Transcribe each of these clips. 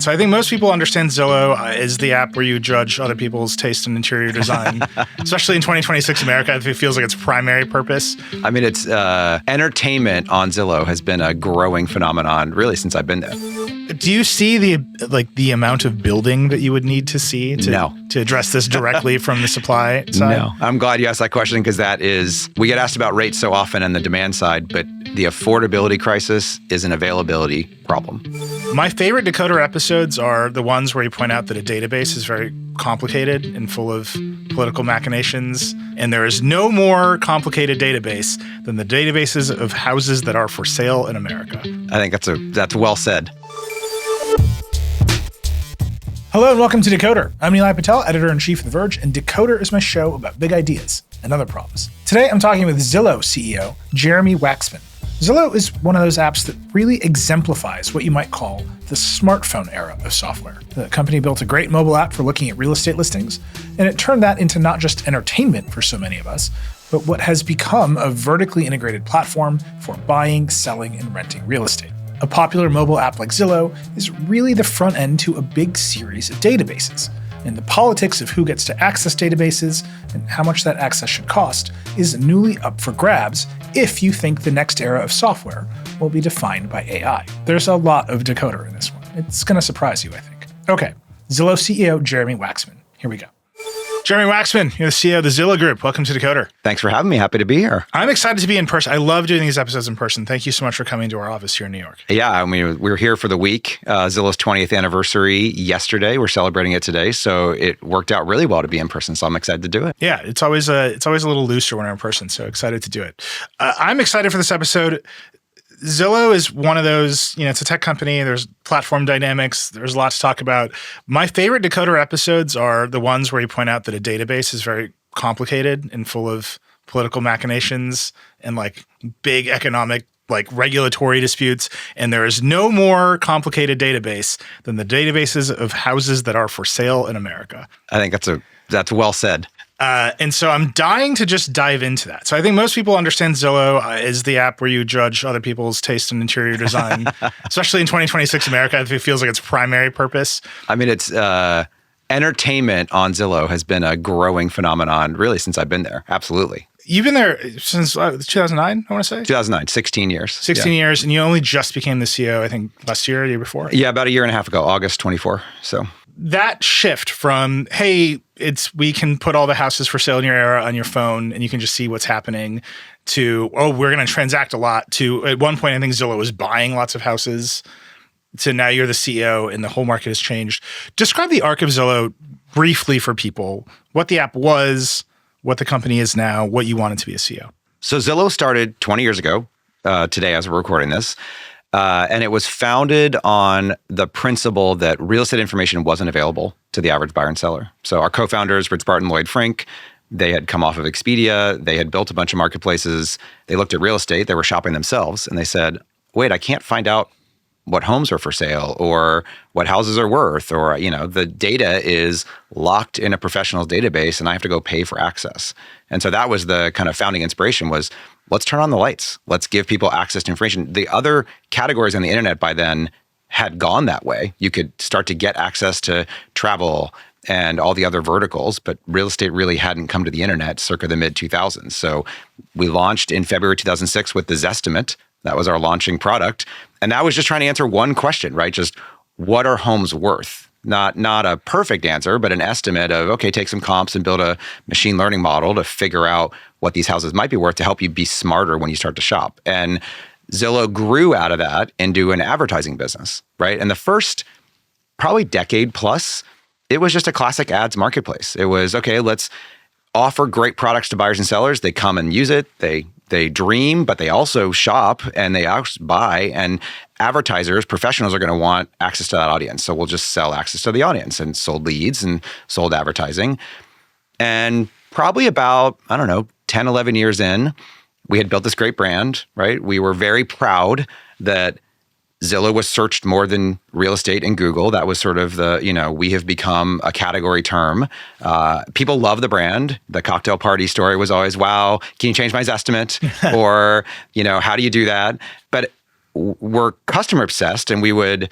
So I think most people understand Zillow is the app where you judge other people's taste in interior design, especially in 2026 America. It feels like its primary purpose. I mean, it's entertainment on Zillow has been a growing phenomenon really since I've been there. Do you see the amount of building that you would need to see to address this directly from the supply side? No. I'm glad you asked that question because we get asked about rates so often on the demand side, but the affordability crisis is an availability problem. My favorite Decoder episodes are the ones where you point out that a database is very complicated and full of political machinations, and there is no more complicated database than the databases of houses that are for sale in America. I think that's well said. Hello and welcome to Decoder. I'm Nilay Patel, editor-in-chief of The Verge, and Decoder is my show about big ideas and other problems. Today I'm talking with Zillow CEO Jeremy Wacksman. Zillow is one of those apps that really exemplifies what you might call the smartphone era of software. The company built a great mobile app for looking at real estate listings, and it turned that into not just entertainment for so many of us, but what has become a vertically integrated platform for buying, selling, and renting real estate. A popular mobile app like Zillow is really the front end to a big series of databases. And the politics of who gets to access databases and how much that access should cost is newly up for grabs if you think the next era of software will be defined by AI. There's a lot of Decoder in this one. It's going to surprise you, I think. Okay, Zillow CEO Jeremy Wacksman. Here we go. Jeremy Wacksman, you're the CEO of the Zillow Group. Welcome to Decoder. Thanks for having me. Happy to be here. I'm excited to be in person. I love doing these episodes in person. Thank you so much for coming to our office here in New York. Yeah, I mean, we're here for the week. Zillow's 20th anniversary yesterday. We're celebrating it today, so it worked out really well to be in person. So I'm excited to do it. Yeah, it's always a little looser when we're in person. So excited to do it. I'm excited for this episode. Zillow is one of those, it's a tech company. There's platform dynamics. There's a lot to talk about. My favorite Decoder episodes are the ones where you point out that a database is very complicated and full of political machinations and big economic, regulatory disputes. And there is no more complicated database than the databases of houses that are for sale in America. I think that's well said. And so I'm dying to just dive into that. So I think most people understand Zillow is the app where you judge other people's taste in interior design, especially in 2026 America. It feels like its primary purpose. I mean, it's entertainment on Zillow has been a growing phenomenon really since I've been there. Absolutely. You've been there since 2009, I want to say? 2009, 16 years. 16 years, and you only just became the CEO, I think, last year or the year before? Yeah, about a year and a half ago, August 24. So that shift from, hey, we can put all the houses for sale in your area on your phone and you can just see what's happening, to, oh, we're going to transact a lot, to at one point I think Zillow was buying lots of houses, to now you're the CEO and the whole market has changed. Describe the arc of Zillow briefly for people, what the app was, what the company is now, what you wanted to be a CEO. So Zillow started 20 years ago, today as we're recording this. And it was founded on the principle that real estate information wasn't available to the average buyer and seller. So our co-founders, Rich Barton, Lloyd Frink, they had come off of Expedia. They had built a bunch of marketplaces. They looked at real estate. They were shopping themselves. And they said, wait, I can't find out what homes are for sale or what houses are worth, or, the data is locked in a professional's database and I have to go pay for access. And so that was the kind of founding inspiration was, let's turn on the lights. Let's give people access to information. The other categories on the internet by then had gone that way. You could start to get access to travel and all the other verticals, but real estate really hadn't come to the internet circa the mid-2000s. So we launched in February 2006 with the Zestimate. That was our launching product. And that was just trying to answer one question, right? Just what are homes worth? Not a perfect answer, but an estimate of, okay, take some comps and build a machine learning model to figure out what these houses might be worth to help you be smarter when you start to shop. And Zillow grew out of that into an advertising business, right? And the first probably decade plus, it was just a classic ads marketplace. It was, okay, let's offer great products to buyers and sellers. They come and use it. They dream, but they also shop and they also buy. And advertisers, professionals are going to want access to that audience. So we'll just sell access to the audience, and sold leads and sold advertising. And probably about, 10, 11 years in, we had built this great brand, right? We were very proud that Zillow was searched more than real estate in Google. That was sort of the, we have become a category term. People love the brand. The cocktail party story was always, wow, can you change my Zestimate? Or, how do you do that? But we're customer obsessed, and we would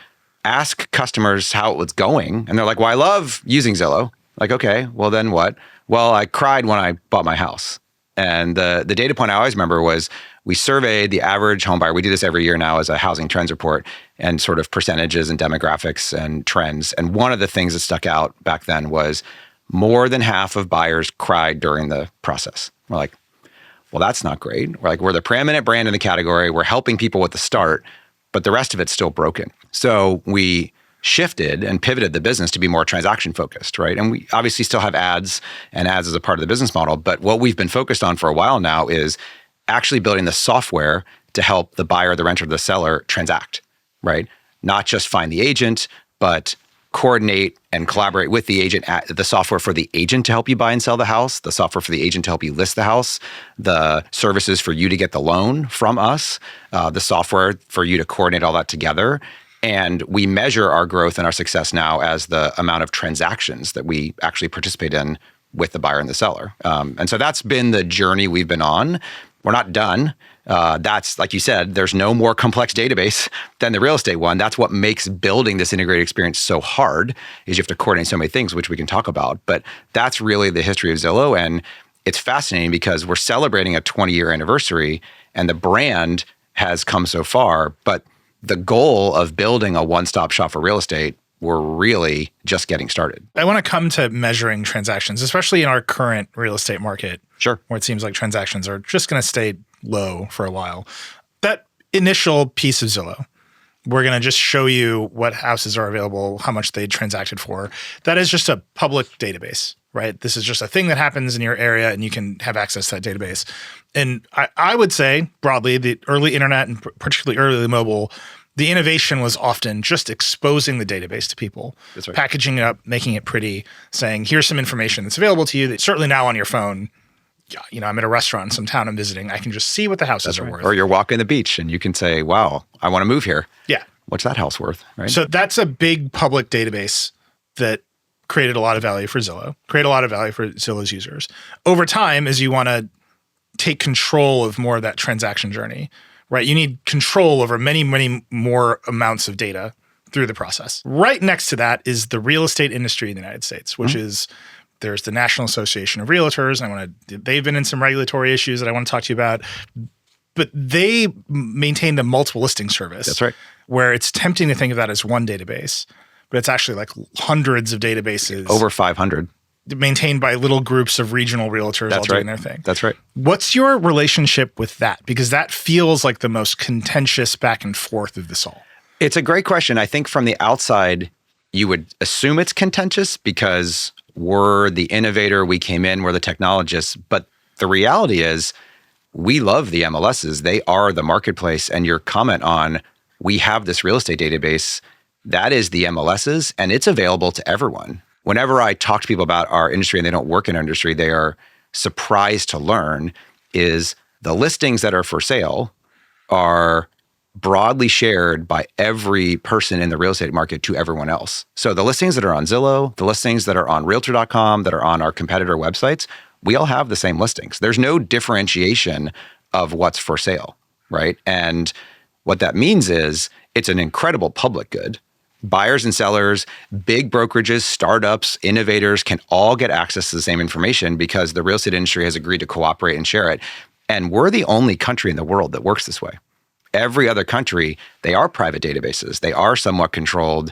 ask customers how it was going. And they're like, well, I love using Zillow. Like, okay, well then what? Well, I cried when I bought my house. And the data point I always remember was we surveyed the average home buyer. We do this every year now as a housing trends report and sort of percentages and demographics and trends. And one of the things that stuck out back then was more than half of buyers cried during the process. We're like, well, that's not great. We're the preeminent brand in the category. We're helping people with the start, but the rest of it's still broken. So we shifted and pivoted the business to be more transaction focused, right? And we obviously still have ads and ads as a part of the business model, but what we've been focused on for a while now is actually building the software to help the buyer, the renter, the seller transact, right? Not just find the agent, but coordinate and collaborate with the agent, the software for the agent to help you buy and sell the house, the software for the agent to help you list the house, the services for you to get the loan from us, the software for you to coordinate all that together. And we measure our growth and our success now as the amount of transactions that we actually participate in with the buyer and the seller. And so that's been the journey we've been on. We're not done. That's, like you said, there's no more complex database than the real estate one. That's what makes building this integrated experience so hard, is you have to coordinate so many things, which we can talk about. But that's really the history of Zillow. And it's fascinating because we're celebrating a 20-year anniversary and the brand has come so far. But the goal of building a one-stop shop for real estate, we're really just getting started. I want to come to measuring transactions, especially in our current real estate market. Sure. Where it seems like transactions are just going to stay low for a while. That initial piece of Zillow, we're going to just show you what houses are available, how much they transacted for. That is just a public database, right? This is just a thing that happens in your area and you can have access to that database. And I would say broadly, the early internet and particularly early mobile, the innovation was often just exposing the database to people, That's right. Packaging it up, making it pretty, saying, here's some information that's available to you that's certainly now on your phone. You know, I'm at a restaurant in some town I'm visiting. I can just see what the houses are worth. Or you're walking the beach and you can say, wow, I want to move here. Yeah. What's that house worth, right? So that's a big public database that created a lot of value for Zillow, created a lot of value for Zillow's users. Over time, as you want to take control of more of that transaction journey, right? You need control over many, many more amounts of data through the process. Right next to that is the real estate industry in the United States, which is, there's the National Association of Realtors. And they've been in some regulatory issues that I want to talk to you about, but they maintain the multiple listing service. That's right. Where it's tempting to think of that as one database, but it's actually like hundreds of databases. Over 500. Maintained by little groups of regional realtors all doing their thing. That's right. What's your relationship with that? Because that feels like the most contentious back and forth of this all. It's a great question. I think from the outside, you would assume it's contentious because we're the innovator, we came in, we're the technologists. But the reality is we love the MLSs. They are the marketplace. And your comment on, we have this real estate database, that is the MLSs, and it's available to everyone. Whenever I talk to people about our industry and they don't work in our industry, they are surprised to learn is the listings that are for sale are broadly shared by every person in the real estate market to everyone else. So the listings that are on Zillow, the listings that are on Realtor.com, that are on our competitor websites, we all have the same listings. There's no differentiation of what's for sale, right? And what that means is it's an incredible public good. Buyers and sellers, big brokerages, startups, innovators can all get access to the same information because the real estate industry has agreed to cooperate and share it. And we're the only country in the world that works this way. Every other country, they are private databases. They are somewhat controlled.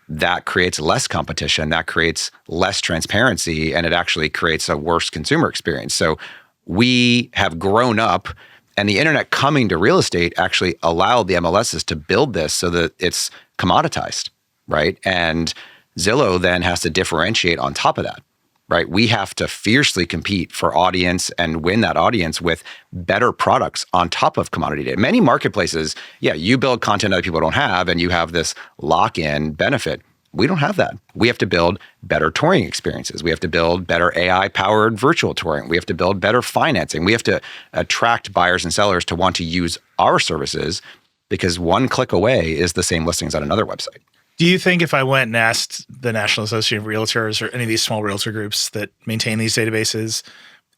That creates less competition. That creates less transparency. And it actually creates a worse consumer experience. So we have grown up, and the internet coming to real estate actually allowed the MLSs to build this so that it's commoditized, right? And Zillow then has to differentiate on top of that, right? We have to fiercely compete for audience and win that audience with better products on top of commodity data. Many marketplaces, you build content other people don't have, and you have this lock-in benefit. We don't have that. We have to build better touring experiences. We have to build better AI-powered virtual touring. We have to build better financing. We have to attract buyers and sellers to want to use our services because one click away is the same listings on another website. Do you think if I went and asked the National Association of Realtors or any of these small realtor groups that maintain these databases,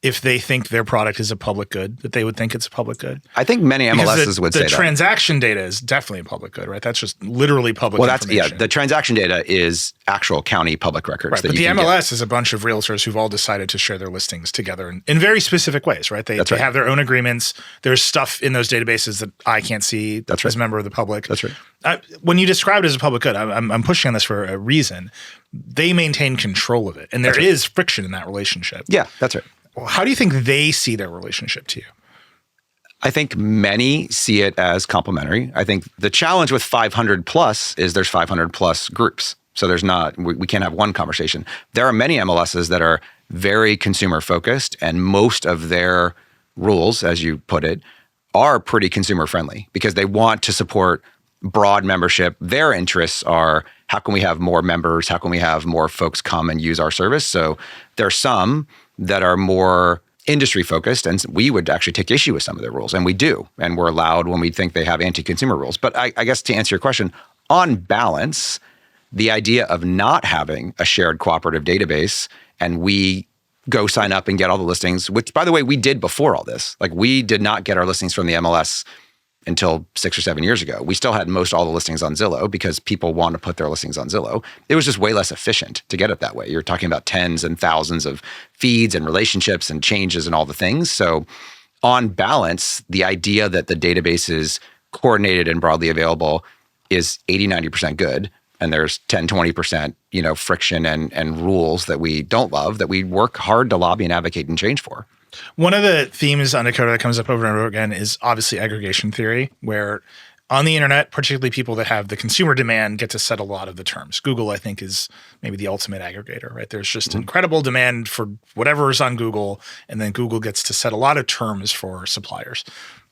if they think their product is a public good, that they would think it's a public good? I think many MLSs would say that. The transaction data is definitely a public good, right? That's just literally public information. The transaction data is actual county public records. Right, but the MLS is a bunch of realtors who've all decided to share their listings together in very specific ways, right? They have their own agreements. There's stuff in those databases that I can't see as a member of the public. That's right. When you describe it as a public good, I'm pushing on this for a reason. They maintain control of it, and there is friction in that relationship. Yeah, that's right. How do you think they see their relationship to you? I think many see it as complementary. I think the challenge with 500 plus is there's 500 plus groups. So there's not, we can't have one conversation. There are many MLSs that are very consumer focused, and most of their rules, as you put it, are pretty consumer friendly because they want to support broad membership. Their interests are, how can we have more members? How can we have more folks come and use our service? So there are some that are more industry focused, and we would actually take issue with some of their rules, and we do, and we're allowed when we think they have anti-consumer rules. But I guess to answer your question, on balance, the idea of not having a shared cooperative database and we go sign up and get all the listings, which by the way, we did before all this. Like we did not get our listings from the MLS until 6 or 7 years ago. We still had most all the listings on Zillow because people want to put their listings on Zillow. It was just way less efficient to get it that way. You're talking about tens and thousands of feeds and relationships and changes and all the things. So on balance, the idea that the database is coordinated and broadly available is 80, 90% good. And there's 10, 20%, friction and rules that we don't love, that we work hard to lobby and advocate and change for. One of the themes on Decoder that comes up over and over again is obviously aggregation theory, where on the internet, particularly people that have the consumer demand get to set a lot of the terms. Google, I think, is maybe the ultimate aggregator, right? There's just incredible demand for whatever is on Google, and then Google gets to set a lot of terms for suppliers.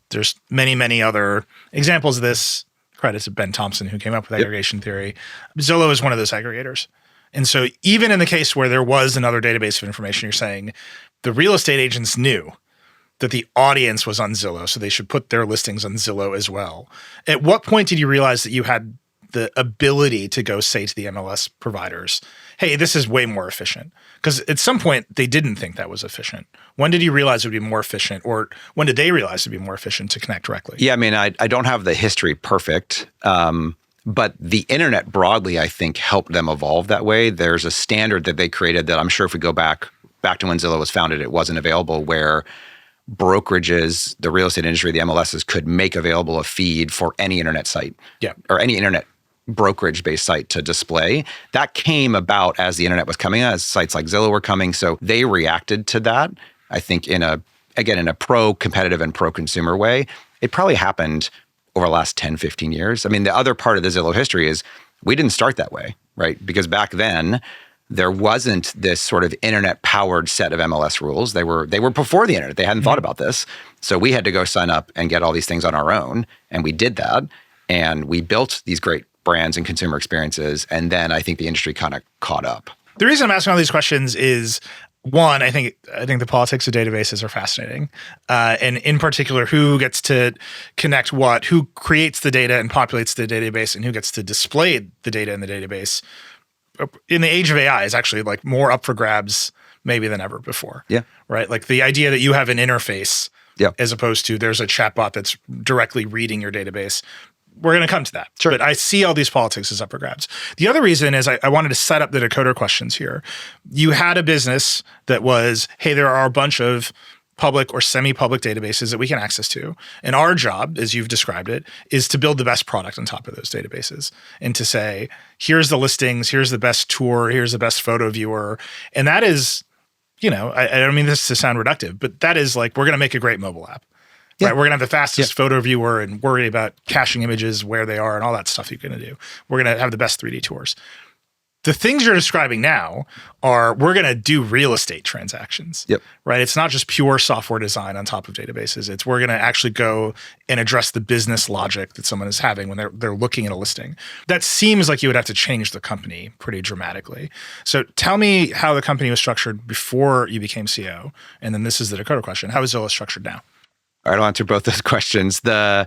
There's many, many other examples of this. Credit to Ben Thompson, who came up with aggregation theory. Zillow is one of those aggregators. And so even in the case where there was another database of information, you're saying the real estate agents knew that the audience was on Zillow, so they should put their listings on Zillow as well. At what point did you realize that you had the ability to go say to the MLS providers, hey, this is way more efficient? Because at some point, they didn't think that was efficient. When did you realize it would be more efficient, or when did they realize it would be more efficient to connect directly? Yeah, I mean, I don't have the history perfect, but the internet broadly, I think, helped them evolve that way. There's a standard that they created that I'm sure if we go back to when Zillow was founded, it wasn't available, where brokerages, the real estate industry, the MLSs could make available a feed for any internet site or any internet brokerage-based site to display. That came about as the internet was coming, as sites like Zillow were coming. So they reacted to that, I think, in a pro-competitive and pro-consumer way. It probably happened over the last 10, 15 years. I mean, the other part of the Zillow history is we didn't start that way, right? Because back then, there wasn't this sort of internet-powered set of MLS rules. They were before the internet. They hadn't thought about this. So we had to go sign up and get all these things on our own. And we did that. And we built these great brands and consumer experiences. And then I think the industry kind of caught up. The reason I'm asking all these questions is, one, I think the politics of databases are fascinating. And in particular, who gets to connect what, who creates the data and populates the database, and who gets to display the data in the database. In the age of AI is actually like more up for grabs maybe than ever before. Yeah. Right? Like the idea that you have an interface as opposed to there's a chatbot that's directly reading your database. We're going to come to that. Sure. But I see all these politics as up for grabs. The other reason is I wanted to set up the Decoder questions here. You had a business that was, hey, there are a bunch of public or semi-public databases that we can access to. And our job, as you've described it, is to build the best product on top of those databases and to say, here's the listings, here's the best tour, here's the best photo viewer. And that is, I don't mean this to sound reductive, but that is like, we're going to make a great mobile app. Right? We're going to have the fastest photo viewer and worry about caching images where they are and all that stuff you're going to do. We're going to have the best 3D tours. The things you're describing now are we're going to do real estate transactions, right? It's not just pure software design on top of databases. It's we're going to actually go and address the business logic that someone is having when they're looking at a listing. That seems like you would have to change the company pretty dramatically. So tell me how the company was structured before you became CEO. And then this is the Decoder question. How is Zillow structured now? All right, I'll answer both those questions. The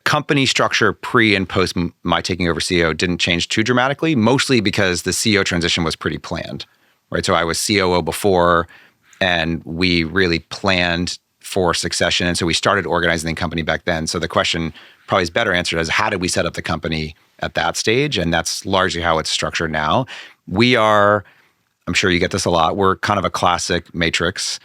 company structure pre and post my taking over CEO didn't change too dramatically, mostly because the CEO transition was pretty planned, right? So I was COO before, And we really planned for succession. And so we started organizing the company back then. So the question probably is better answered as how did we set up the company at that stage? And that's largely how it's structured now. We are, I'm sure you get this a lot, we're kind of a classic matrix.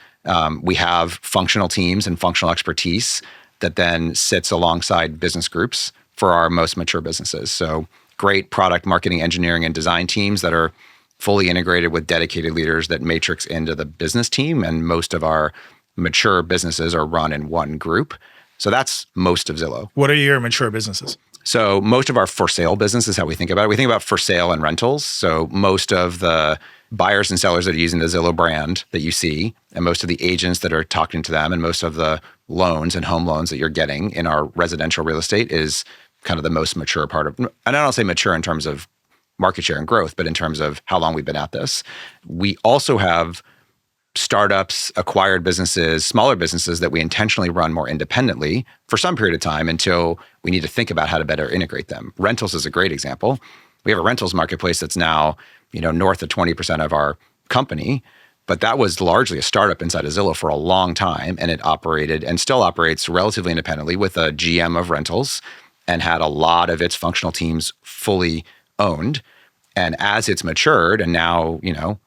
We have functional teams and functional expertise that then sits alongside business groups for our most mature businesses. So great product marketing, engineering, and design teams that are fully integrated with dedicated leaders that matrix into the business team. And most of our mature businesses are run in one group. So that's most of Zillow. What are your mature businesses? So most of our for sale business is how we think about it. We think about for sale and rentals. So most of the buyers and sellers that are using the Zillow brand that you see, and most of the agents that are talking to them, and most of the loans and home loans that you're getting in our residential real estate is kind of the most mature part of, and I don't say mature in terms of market share and growth, but in terms of how long we've been at this. We also have startups, acquired businesses, smaller businesses that we intentionally run more independently for some period of time until we need to think about how to better integrate them. Rentals is a great example. We have a rentals marketplace that's now, north of 20% of our company, but that was largely a startup inside of Zillow for a long time, and it operated and still operates relatively independently with a GM of rentals and had a lot of its functional teams fully owned. And as it's matured, and now,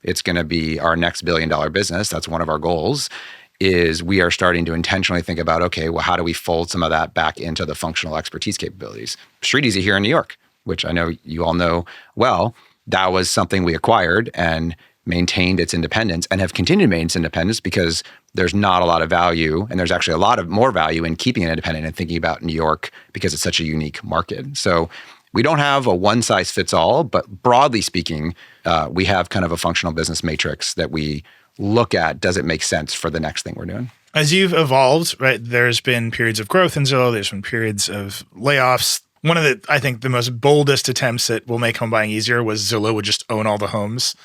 it's going to be our next billion-dollar business, that's one of our goals, is we are starting to intentionally think about, okay, well, how do we fold some of that back into the functional expertise capabilities? Street Easy here in New York, which I know you all know well, that was something we acquired and maintained its independence and have continued to maintain its independence because there's not a lot of value, and there's actually a lot of more value in keeping it independent and thinking about New York because it's such a unique market. So we don't have a one-size-fits-all, but broadly speaking, we have kind of a functional business matrix that we look at. Does it make sense for the next thing we're doing? As you've evolved, right, there's been periods of growth in Zillow. There's been periods of layoffs. One of the, I think, the most boldest attempts that will make home buying easier was Zillow would just own all the homes.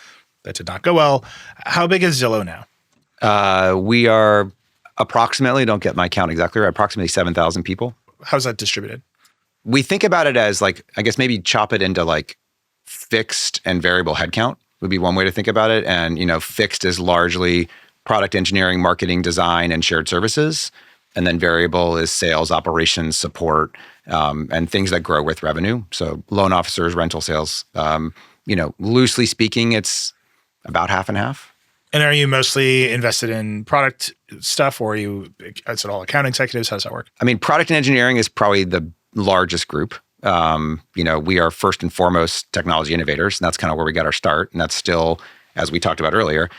That did not go well. How big is Zillow now? We are approximately, don't get my count exactly right, approximately 7,000 people. How's that distributed? We think about it as I guess maybe chop it into fixed and variable headcount would be one way to think about it. And, fixed is largely product engineering, marketing, design, and shared services. And then variable is sales, operations, support, and things that grow with revenue. So loan officers, rental sales, loosely speaking, it's about half and half. And are you mostly invested in product stuff, or is it all account executives? How does that work? I mean, product and engineering is probably the largest group. We are first and foremost technology innovators, and that's kind of where we got our start. And that's still, as we talked about earlier,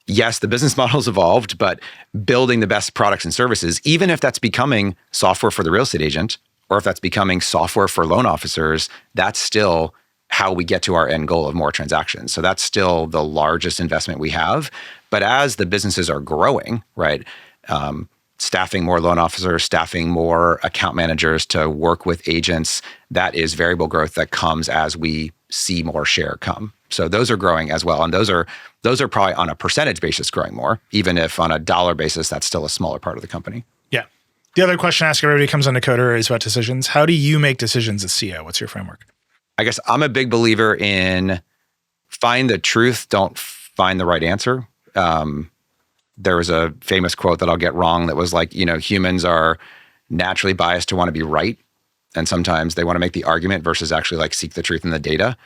yes, the business model's evolved, but building the best products and services, even if that's becoming software for the real estate agent, or if that's becoming software for loan officers, that's still how we get to our end goal of more transactions. So that's still the largest investment we have. But as the businesses are growing, right, staffing more loan officers, staffing more account managers to work with agents, that is variable growth that comes as we see more share come. So those are growing as well. And those are probably on a percentage basis growing more, even if on a dollar basis, that's still a smaller part of the company. Yeah. The other question I ask everybody who comes on Decoder is about decisions. How do you make decisions as CEO? What's your framework? I guess I'm a big believer in find the truth, don't find the right answer. There was a famous quote that I'll get wrong that was humans are naturally biased to want to be right. And sometimes they want to make the argument versus actually seek the truth in the data.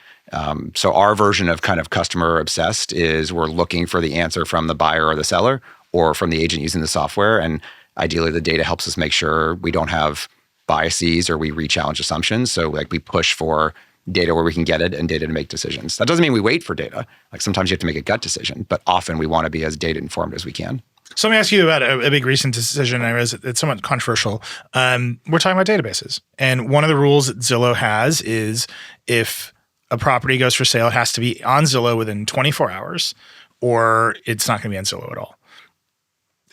So our version of kind of customer obsessed is we're looking for the answer from the buyer or the seller or from the agent using the software. And ideally the data helps us make sure we don't have biases or we re-challenge assumptions. So we push for data where we can get it and data to make decisions. That doesn't mean we wait for data. Sometimes you have to make a gut decision, but often we want to be as data informed as we can. So let me ask you about a big recent decision. I realize it's somewhat controversial. We're talking about databases. And one of the rules that Zillow has is if a property goes for sale, it has to be on Zillow within 24 hours or it's not going to be on Zillow at all.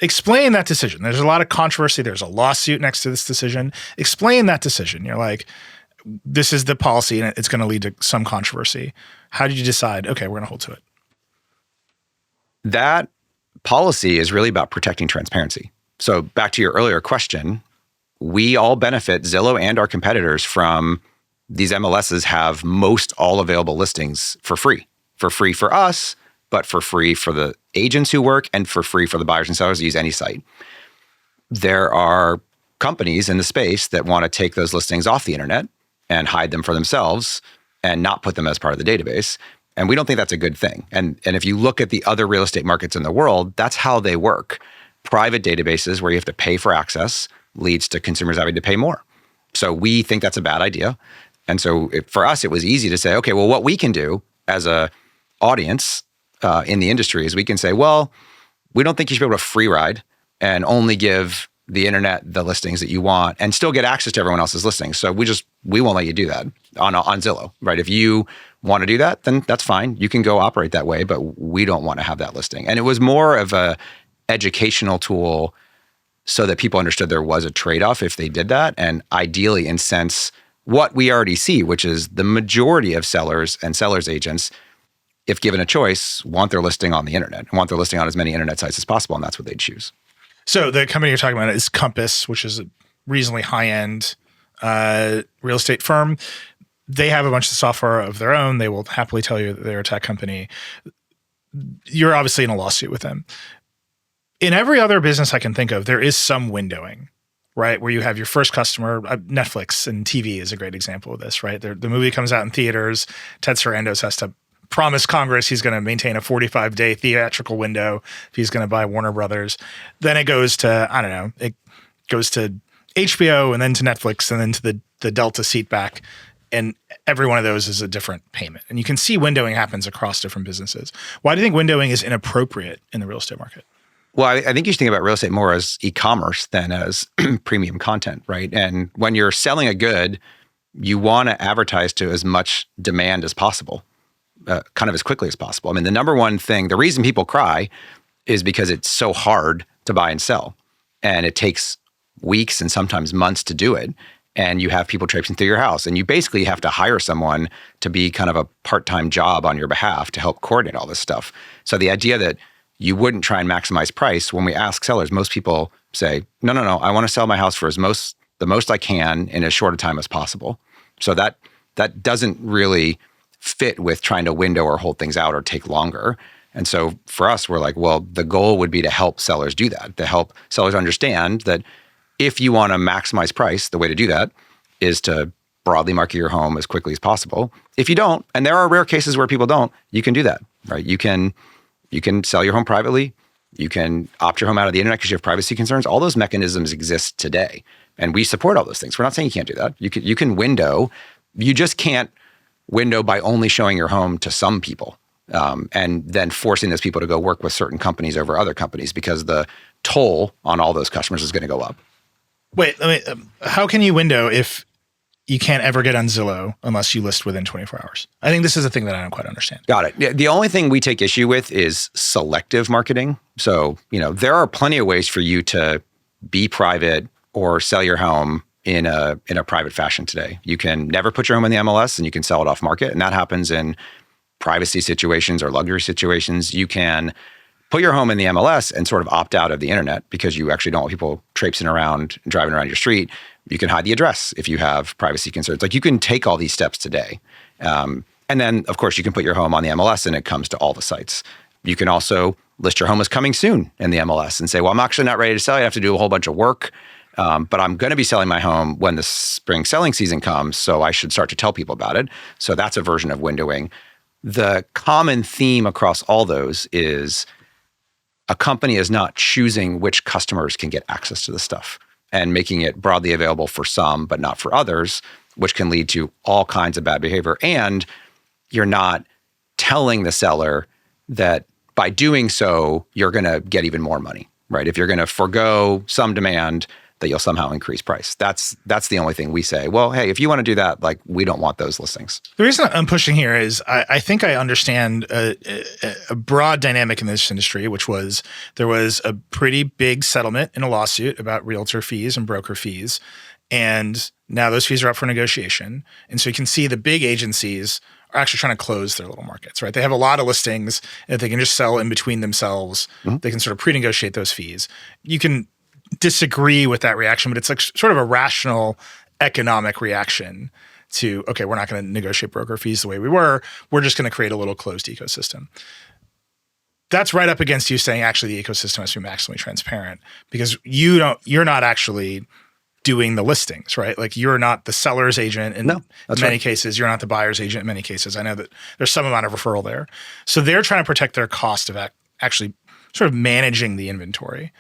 Explain that decision. There's a lot of controversy. There's a lawsuit next to this decision. Explain that decision. You're like, this is the policy and it's going to lead to some controversy. How did you decide, okay, we're going to hold to it? That policy is really about protecting transparency. So back to your earlier question, we all benefit, Zillow and our competitors, from these MLSs have most all available listings for free for us but for free for the agents who work and for free for the buyers and sellers to use any site. There are companies in the space that want to take those listings off the internet and hide them for themselves and not put them as part of the database. And we don't think that's a good thing. And if you look at the other real estate markets in the world, that's how they work. Private databases where you have to pay for access leads to consumers having to pay more. So we think that's a bad idea. And so for us, it was easy to say, okay, well, what we can do as a audience in the industry is we can say, well, we don't think you should be able to free ride and only give the internet the listings that you want and still get access to everyone else's listings. So we won't let you do that on Zillow, right? If you want to do that, then that's fine. You can go operate that way, but we don't want to have that listing. And it was more of a educational tool so that people understood there was a trade-off if they did that, and ideally incense what we already see, which is the majority of sellers and sellers agents, if given a choice, want their listing on the internet and want their listing on as many internet sites as possible, and that's what they'd choose. So the company you're talking about is Compass, which is a reasonably high-end real estate firm. They have a bunch of software of their own. They will happily tell you that they're a tech company. You're obviously in a lawsuit with them. In every other business I can think of, there is some windowing, right? Where you have your first customer. Netflix and TV is a great example of this, right? The movie comes out in theaters. Ted Sarandos has to promise Congress he's going to maintain a 45-day theatrical window if he's going to buy Warner Brothers. Then it goes to, I don't know, it goes to HBO and then to Netflix and then to the Delta seatback. And every one of those is a different payment. And you can see windowing happens across different businesses. Why do you think windowing is inappropriate in the real estate market? Well, I think you should think about real estate more as e-commerce than as premium content, right? And when you're selling a good, you want to advertise to as much demand as possible. Kind of as quickly as possible. I mean, the number one thing, the reason people cry is because it's so hard to buy and sell. And it takes weeks and sometimes months to do it. And you have people traipsing through your house. And you basically have to hire someone to be kind of a part-time job on your behalf to help coordinate all this stuff. So the idea that you wouldn't try and maximize price, when we ask sellers, most people say, no, I want to sell my house for the most I can in as short a time as possible. So that doesn't really fit with trying to window or hold things out or take longer. And so for us, we're like, well, the goal would be to help sellers do that, to help sellers understand that if you want to maximize price, the way to do that is to broadly market your home as quickly as possible. If you don't, and there are rare cases where people don't, you can do that, right? You can sell your home privately. You can opt your home out of the internet because you have privacy concerns. All those mechanisms exist today. And we support all those things. We're not saying you can't do that. You can window. You just can't window by only showing your home to some people and then forcing those people to go work with certain companies over other companies because the toll on all those customers is going to go up. Wait, how can you window if you can't ever get on Zillow unless you list within 24 hours? I think this is a thing that I don't quite understand. Got it. The only thing we take issue with is selective marketing. So, there are plenty of ways for you to be private or sell your home in a private fashion today. You can never put your home in the MLS and you can sell it off market. And that happens in privacy situations or luxury situations. You can put your home in the MLS and sort of opt out of the internet because you actually don't want people traipsing around and driving around your street. You can hide the address if you have privacy concerns. Like you can take all these steps today. And then of course you can put your home on the MLS and it comes to all the sites. You can also list your home as coming soon in the MLS and say, well, I'm actually not ready to sell. I have to do a whole bunch of work. But I'm going to be selling my home when the spring selling season comes, so I should start to tell people about it. So that's a version of windowing. The common theme across all those is a company is not choosing which customers can get access to the stuff and making it broadly available for some, but not for others, which can lead to all kinds of bad behavior. And you're not telling the seller that by doing so, you're going to get even more money, right? If you're going to forego some demand, that you'll somehow increase price. That's the only thing we say. Well, hey, if you want to do that, like we don't want those listings. The reason I'm pushing here is I think I understand a broad dynamic in this industry, which was there was a pretty big settlement in a lawsuit about realtor fees and broker fees. And now those fees are up for negotiation. And so you can see the big agencies are actually trying to close their little markets, right? They have a lot of listings. And if they can just sell in between themselves, they can sort of pre-negotiate those fees. You can disagree with that reaction, but it's like sort of a rational economic reaction to, okay, we're not going to negotiate broker fees the way we were. We're just going to create a little closed ecosystem. that's right up against you saying actually the ecosystem has to be maximally transparent because you're not actually doing the listings, right? Like you're not the seller's agent in many cases. You're not the buyer's agent in many cases. I know that there's some amount of referral there. So they're trying to protect their cost of actually sort of managing the inventory.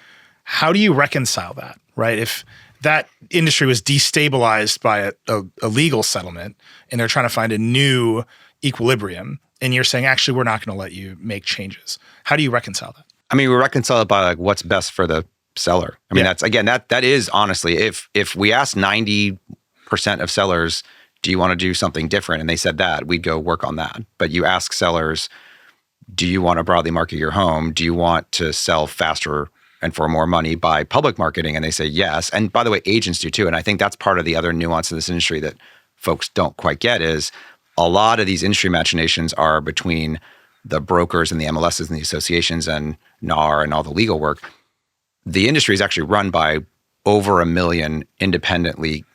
How do you reconcile that, right? If that industry was destabilized by a legal settlement and they're trying to find a new equilibrium and you're saying, actually, we're not going to let you make changes. How do you reconcile that? I mean, we reconcile it by like what's best for the seller. I mean, that's again, that is honestly, if we asked 90% of sellers, do you want to do something different? And they said that, we'd go work on that. But you ask sellers, do you want to broadly market your home? Do you want to sell faster and for more money by public marketing? And they say yes. And by the way, agents do too. And I think that's part of the other nuance in this industry that folks don't quite get is a lot of these industry machinations are between the brokers and the MLSs and the associations and NAR and all the legal work. The industry is actually run by over 1 million independently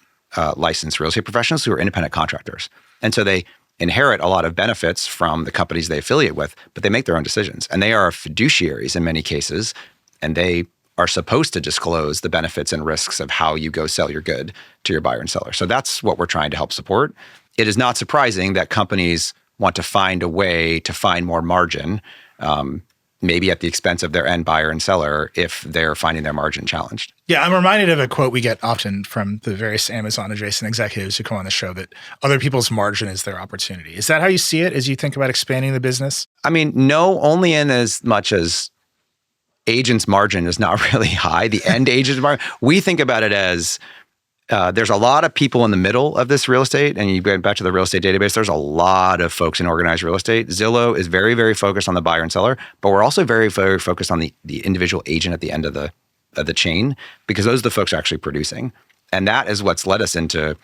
licensed real estate professionals who are independent contractors. And so they inherit a lot of benefits from the companies they affiliate with, but they make their own decisions. And they are fiduciaries in many cases, and they are supposed to disclose the benefits and risks of how you go sell your good to your buyer and seller. So that's what we're trying to help support. It is not surprising that companies want to find a way to find more margin, maybe at the expense of their end buyer and seller if they're finding their margin challenged. Yeah, I'm reminded of a quote we get often from the various Amazon adjacent executives who come on the show that other people's margin is their opportunity. Is that how you see it as you think about expanding the business? I mean, no, only in as much as agent's margin is not really high. The end agent's margin, we think about it as there's a lot of people in the middle of this real estate, and you go back to the real estate database, there's a lot of folks in organized real estate. Zillow is very, very focused on the buyer and seller, but we're also very, very focused on the individual agent at the end of the chain, because those are the folks actually producing. And that is what's led us into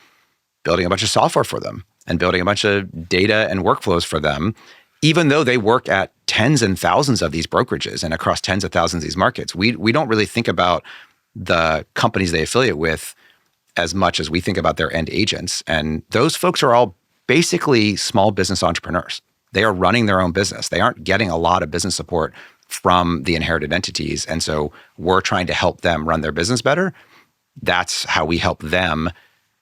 building a bunch of software for them and building a bunch of data and workflows for them, even though they work at tens and thousands of these brokerages and across tens of thousands of these markets. We don't really think about the companies they affiliate with as much as we think about their end agents. And those folks are all basically small business entrepreneurs. They are running their own business. They aren't getting a lot of business support from the inherited entities. And so we're trying to help them run their business better. That's how we help them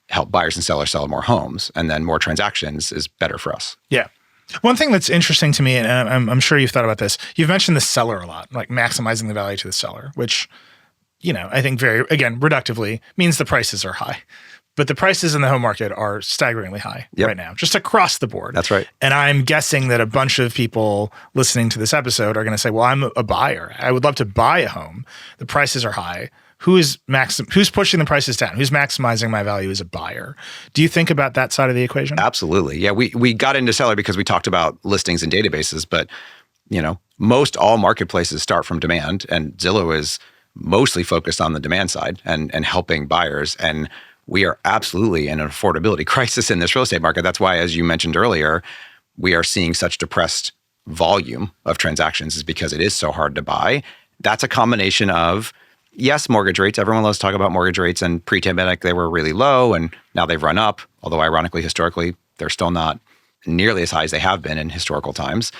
help buyers and sellers sell more homes. And then more transactions is better for us. Yeah. One thing that's interesting to me, and I'm sure you've thought about this, you've mentioned the seller a lot, like maximizing the value to the seller, which, I think very, again, reductively means the prices are high. But the prices in the home market are staggeringly high right now, just across the board. That's right. And I'm guessing that a bunch of people listening to this episode are going to say, well, I'm a buyer. I would love to buy a home. The prices are high. Who's pushing the prices down? Who's maximizing my value as a buyer? Do you think about that side of the equation? Absolutely. Yeah, we got into seller because we talked about listings and databases, but most all marketplaces start from demand, and Zillow is mostly focused on the demand side and helping buyers. And we are absolutely in an affordability crisis in this real estate market. That's why, as you mentioned earlier, we are seeing such depressed volume of transactions is because it is so hard to buy. That's a combination of, yes, mortgage rates. Everyone loves to talk about mortgage rates, and pre-pandemic, they were really low, and now they've run up. Although ironically, historically, they're still not nearly as high as they have been in historical times.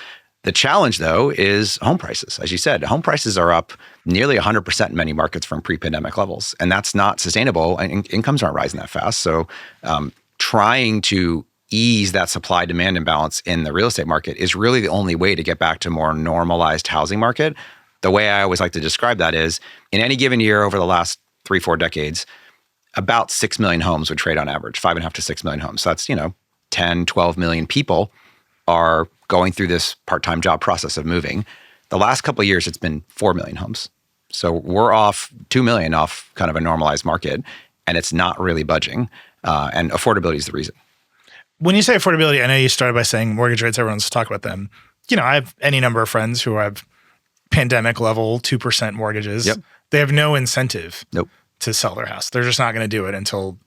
The challenge, though, is home prices. As you said, home prices are up nearly 100% in many markets from pre-pandemic levels, and that's not sustainable. And incomes aren't rising that fast. So trying to ease that supply-demand imbalance in the real estate market is really the only way to get back to a more normalized housing market. The way I always like to describe that is, in any given year over the last 3-4 decades, about 6 million homes would trade on average, 5.5 to 6 million homes. So that's, 10, 12 million people are going through this part-time job process of moving. The last couple of years, it's been 4 million homes. So we're off 2 million off kind of a normalized market, and it's not really budging. And affordability is the reason. When you say affordability, I know you started by saying mortgage rates, everyone's talk about them. I have any number of friends who have pandemic level 2% mortgages. Yep. They have no incentive Nope. to sell their house. They're just not going to do it until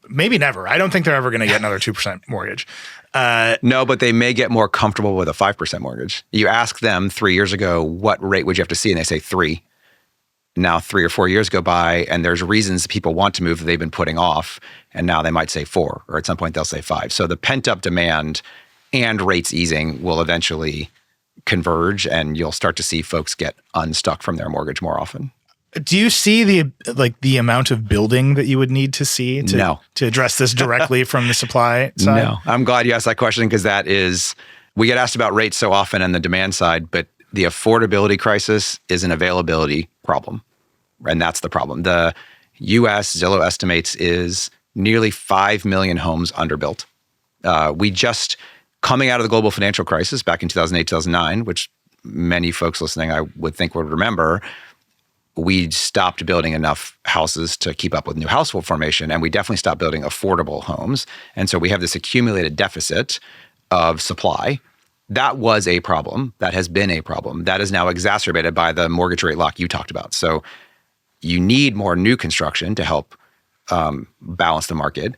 maybe never. I don't think they're ever going to get another 2% mortgage. No, but they may get more comfortable with a 5% mortgage. You ask them 3 years ago, what rate would you have to see? And they say 3. Now 3 or 4 years go by, and there's reasons people want to move that they've been putting off. And now they might say 4, or at some point they'll say 5. So the pent up demand and rates easing will eventually converge, and you'll start to see folks get unstuck from their mortgage more often. Do you see the amount of building that you would need to see to address this directly from the supply side? No. I'm glad you asked that question, because we get asked about rates so often on the demand side, but the affordability crisis is an availability problem. And that's the problem. The US, Zillow estimates, is nearly 5 million homes underbuilt. We just, coming out of the global financial crisis back in 2008, 2009, which many folks listening I would think would remember, we stopped building enough houses to keep up with new household formation, and we definitely stopped building affordable homes. And so we have this accumulated deficit of supply. That was a problem. That has been a problem. That is now exacerbated by the mortgage rate lock you talked about. So you need more new construction to help balance the market,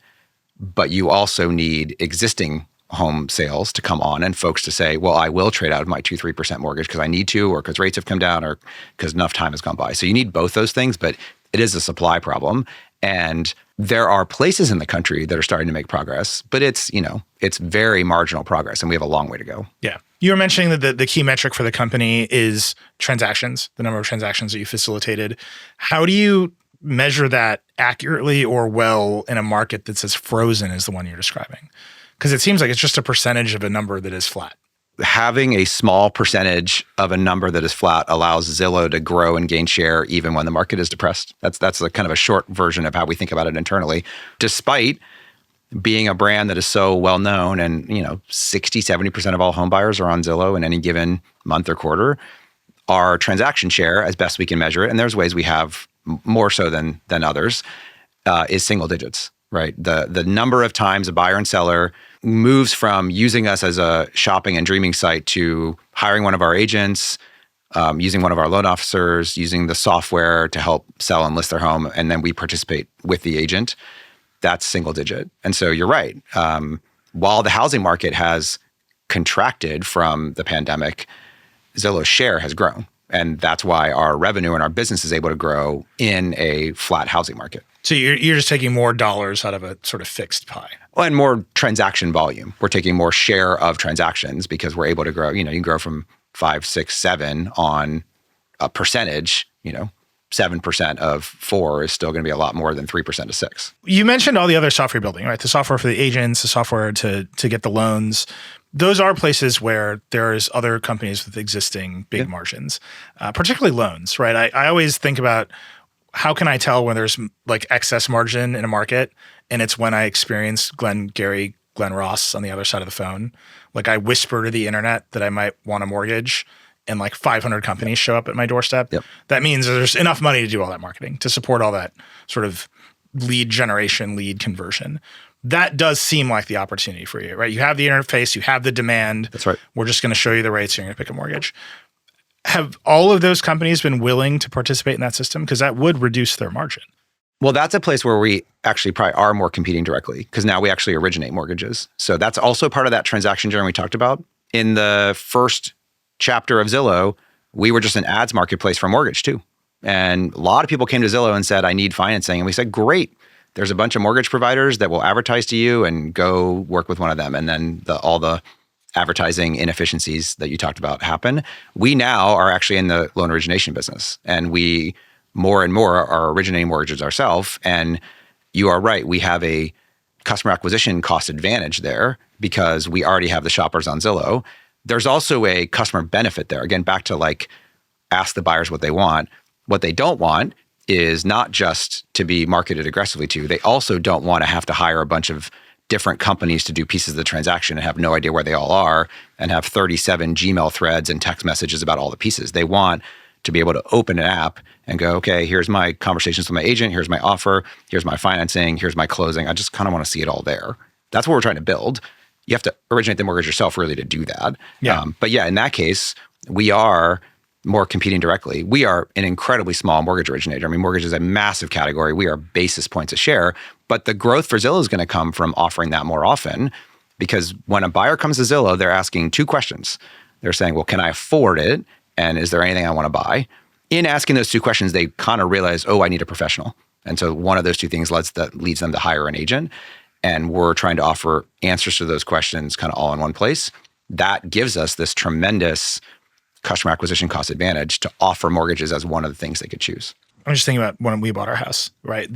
but you also need existing home sales to come on and folks to say, well, I will trade out of my 2-3% mortgage because I need to, or because rates have come down, or because enough time has gone by. So you need both those things, but it is a supply problem. And there are places in the country that are starting to make progress, but it's very marginal progress, and we have a long way to go. Yeah. You were mentioning that the key metric for the company is transactions, the number of transactions that you facilitated. How do you measure that accurately or well in a market that's as frozen as the one you're describing? Because it seems like it's just a percentage of a number that is flat. Having a small percentage of a number that is flat allows Zillow to grow and gain share even when the market is depressed. That's a kind of a short version of how we think about it internally. Despite being a brand that is so well known, and 60-70% of all home buyers are on Zillow in any given month or quarter, our transaction share, as best we can measure it, and there's ways we have more so than others, is single digits. Right. The number of times a buyer and seller moves from using us as a shopping and dreaming site to hiring one of our agents, using one of our loan officers, using the software to help sell and list their home, and then we participate with the agent, that's single digit. And so you're right. While the housing market has contracted from the pandemic, Zillow's share has grown. And that's why our revenue and our business is able to grow in a flat housing market. So you're just taking more dollars out of a sort of fixed pie. Well, and more transaction volume. We're taking more share of transactions because we're able to grow. You can grow from 5, 6, 7 on a percentage. 7% of 4 is still going to be a lot more than 3% of 6. You mentioned all the other software building, right? The software for the agents, the software to get the loans. Those are places where there's other companies with existing big margins, particularly loans, right? I always think about, how can I tell when there's like excess margin in a market? And it's when I experience Glenn Ross on the other side of the phone. Like I whisper to the internet that I might want a mortgage, and like 500 companies show up at my doorstep. Yep. That means there's enough money to do all that marketing, to support all that sort of lead generation, lead conversion. That does seem like the opportunity for you, right? You have the interface, you have the demand. That's right. We're just going to show you the rates, you're going to pick a mortgage. Have all of those companies been willing to participate in that system? Because that would reduce their margin. Well, that's a place where we actually probably are more competing directly, because now we actually originate mortgages. So that's also part of that transaction journey we talked about. In the first chapter of Zillow, we were just an ads marketplace for mortgage too. And a lot of people came to Zillow and said, I need financing. And we said, great. There's a bunch of mortgage providers that will advertise to you, and go work with one of them. And then all the advertising inefficiencies that you talked about happen. We now are actually in the loan origination business, and we more and more are originating mortgages ourselves. And you are right, we have a customer acquisition cost advantage there because we already have the shoppers on Zillow. There's also a customer benefit there. Again, back to ask the buyers what they want. What they don't want is not just to be marketed aggressively to. They also don't want to have to hire a bunch of different companies to do pieces of the transaction and have no idea where they all are, and have 37 Gmail threads and text messages about all the pieces. They want to be able to open an app and go, okay, here's my conversations with my agent, here's my offer, here's my financing, here's my closing. I just kind of want to see it all there. That's what we're trying to build. You have to originate the mortgage yourself really to do that. Yeah. But yeah, in that case, we are more competing directly. We are an incredibly small mortgage originator. I mean, mortgage is a massive category. We are basis points a share, but the growth for Zillow is going to come from offering that more often, because when a buyer comes to Zillow, they're asking 2 questions. They're saying, well, can I afford it? And is there anything I want to buy? In asking those 2 questions, they kind of realize, oh, I need a professional. And so one of those 2 things leads them to hire an agent. And we're trying to offer answers to those questions kind of all in one place. that gives us this tremendous customer acquisition cost advantage to offer mortgages as one of the things they could choose. I'm just thinking about when we bought our house, right?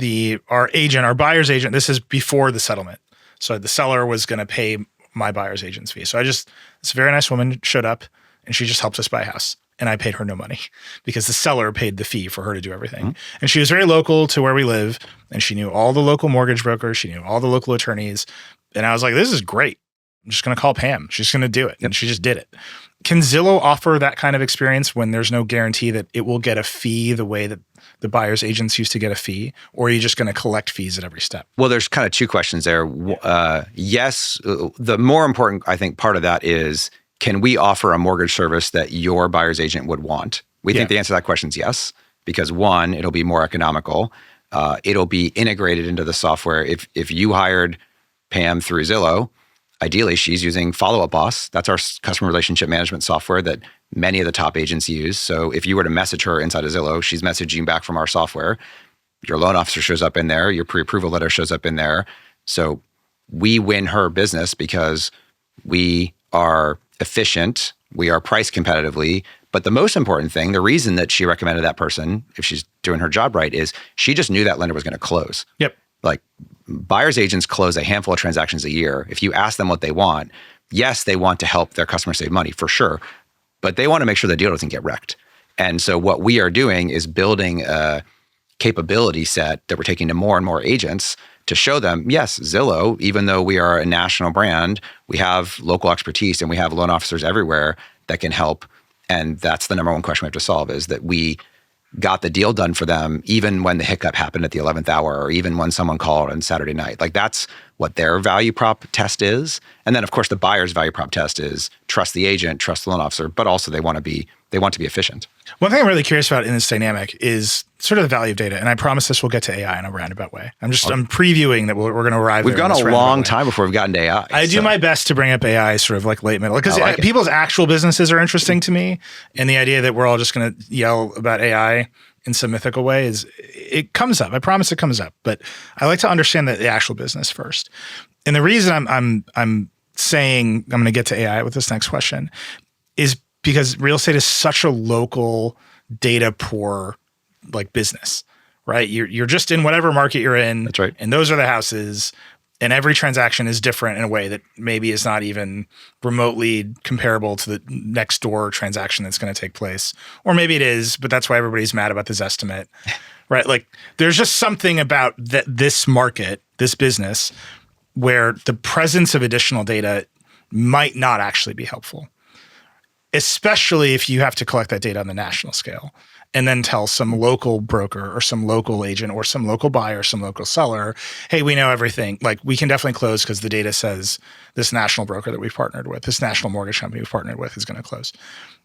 Our buyer's agent, this is before the settlement. So the seller was going to pay my buyer's agent's fee. So this very nice woman showed up and she just helped us buy a house. And I paid her no money because the seller paid the fee for her to do everything. Mm-hmm. And she was very local to where we live. And she knew all the local mortgage brokers. She knew all the local attorneys. And I was like, this is great. I'm just going to call Pam. She's going to do it. Yep. And she just did it. Can Zillow offer that kind of experience when there's no guarantee that it will get a fee the way that the buyer's agents used to get a fee? Or are you just going to collect fees at every step? Well, there's kind of two questions there. Yes, the more important, I think, part of that is, can we offer a mortgage service that your buyer's agent would want? We think the answer to that question is yes, because one, it'll be more economical. It'll be integrated into the software. If you hired Pam through Zillow, ideally she's using Follow Up Boss. That's our customer relationship management software that many of the top agents use. So if you were to message her inside of Zillow, she's messaging back from our software. Your loan officer shows up in there. Your pre-approval letter shows up in there. So we win her business because we are efficient, we are priced competitively. But the most important thing, the reason that she recommended that person, if she's doing her job right, is she just knew that lender was going to close. Yep. Like, buyer's agents close a handful of transactions a year. If you ask them what they want, yes, they want to help their customers save money for sure, but they want to make sure the deal doesn't get wrecked. And so what we are doing is building a capability set that we're taking to more and more agents to show them, yes, Zillow, even though we are a national brand, we have local expertise and we have loan officers everywhere that can help. And that's the number one question we have to solve, is that we got the deal done for them even when the hiccup happened at the 11th hour, or even when someone called on Saturday night. Like, that's what their value prop test is. And then, of course, the buyer's value prop test is trust the agent, trust the loan officer, but also they want to be efficient. One thing I'm really curious about in this dynamic is sort of the value of data. And I promise this will get to AI in a roundabout way. I'm previewing that we're going to arrive We've there. We've gone a long time before we've gotten to AI. I do my best to bring up AI sort of like late middle, because people's actual businesses are interesting to me. And the idea that we're all just going to yell about AI in some mythical way it comes up. I promise it comes up. But I like to understand the actual business first. And the reason I'm saying I'm going to get to AI with this next question is because real estate is such a local, data poor like business, right? You're just in whatever market you're in. That's right. And those are the houses. And every transaction is different in a way that maybe is not even remotely comparable to the next door transaction that's going to take place. Or maybe it is, but that's why everybody's mad about this estimate, right? Like, there's just something about this market, this business, where the presence of additional data might not actually be helpful, especially if you have to collect that data on the national scale and then tell some local broker or some local agent or some local buyer, some local seller, hey, we know everything. Like, we can definitely close because the data says this national broker that we've partnered with, this national mortgage company we've partnered with is going to close.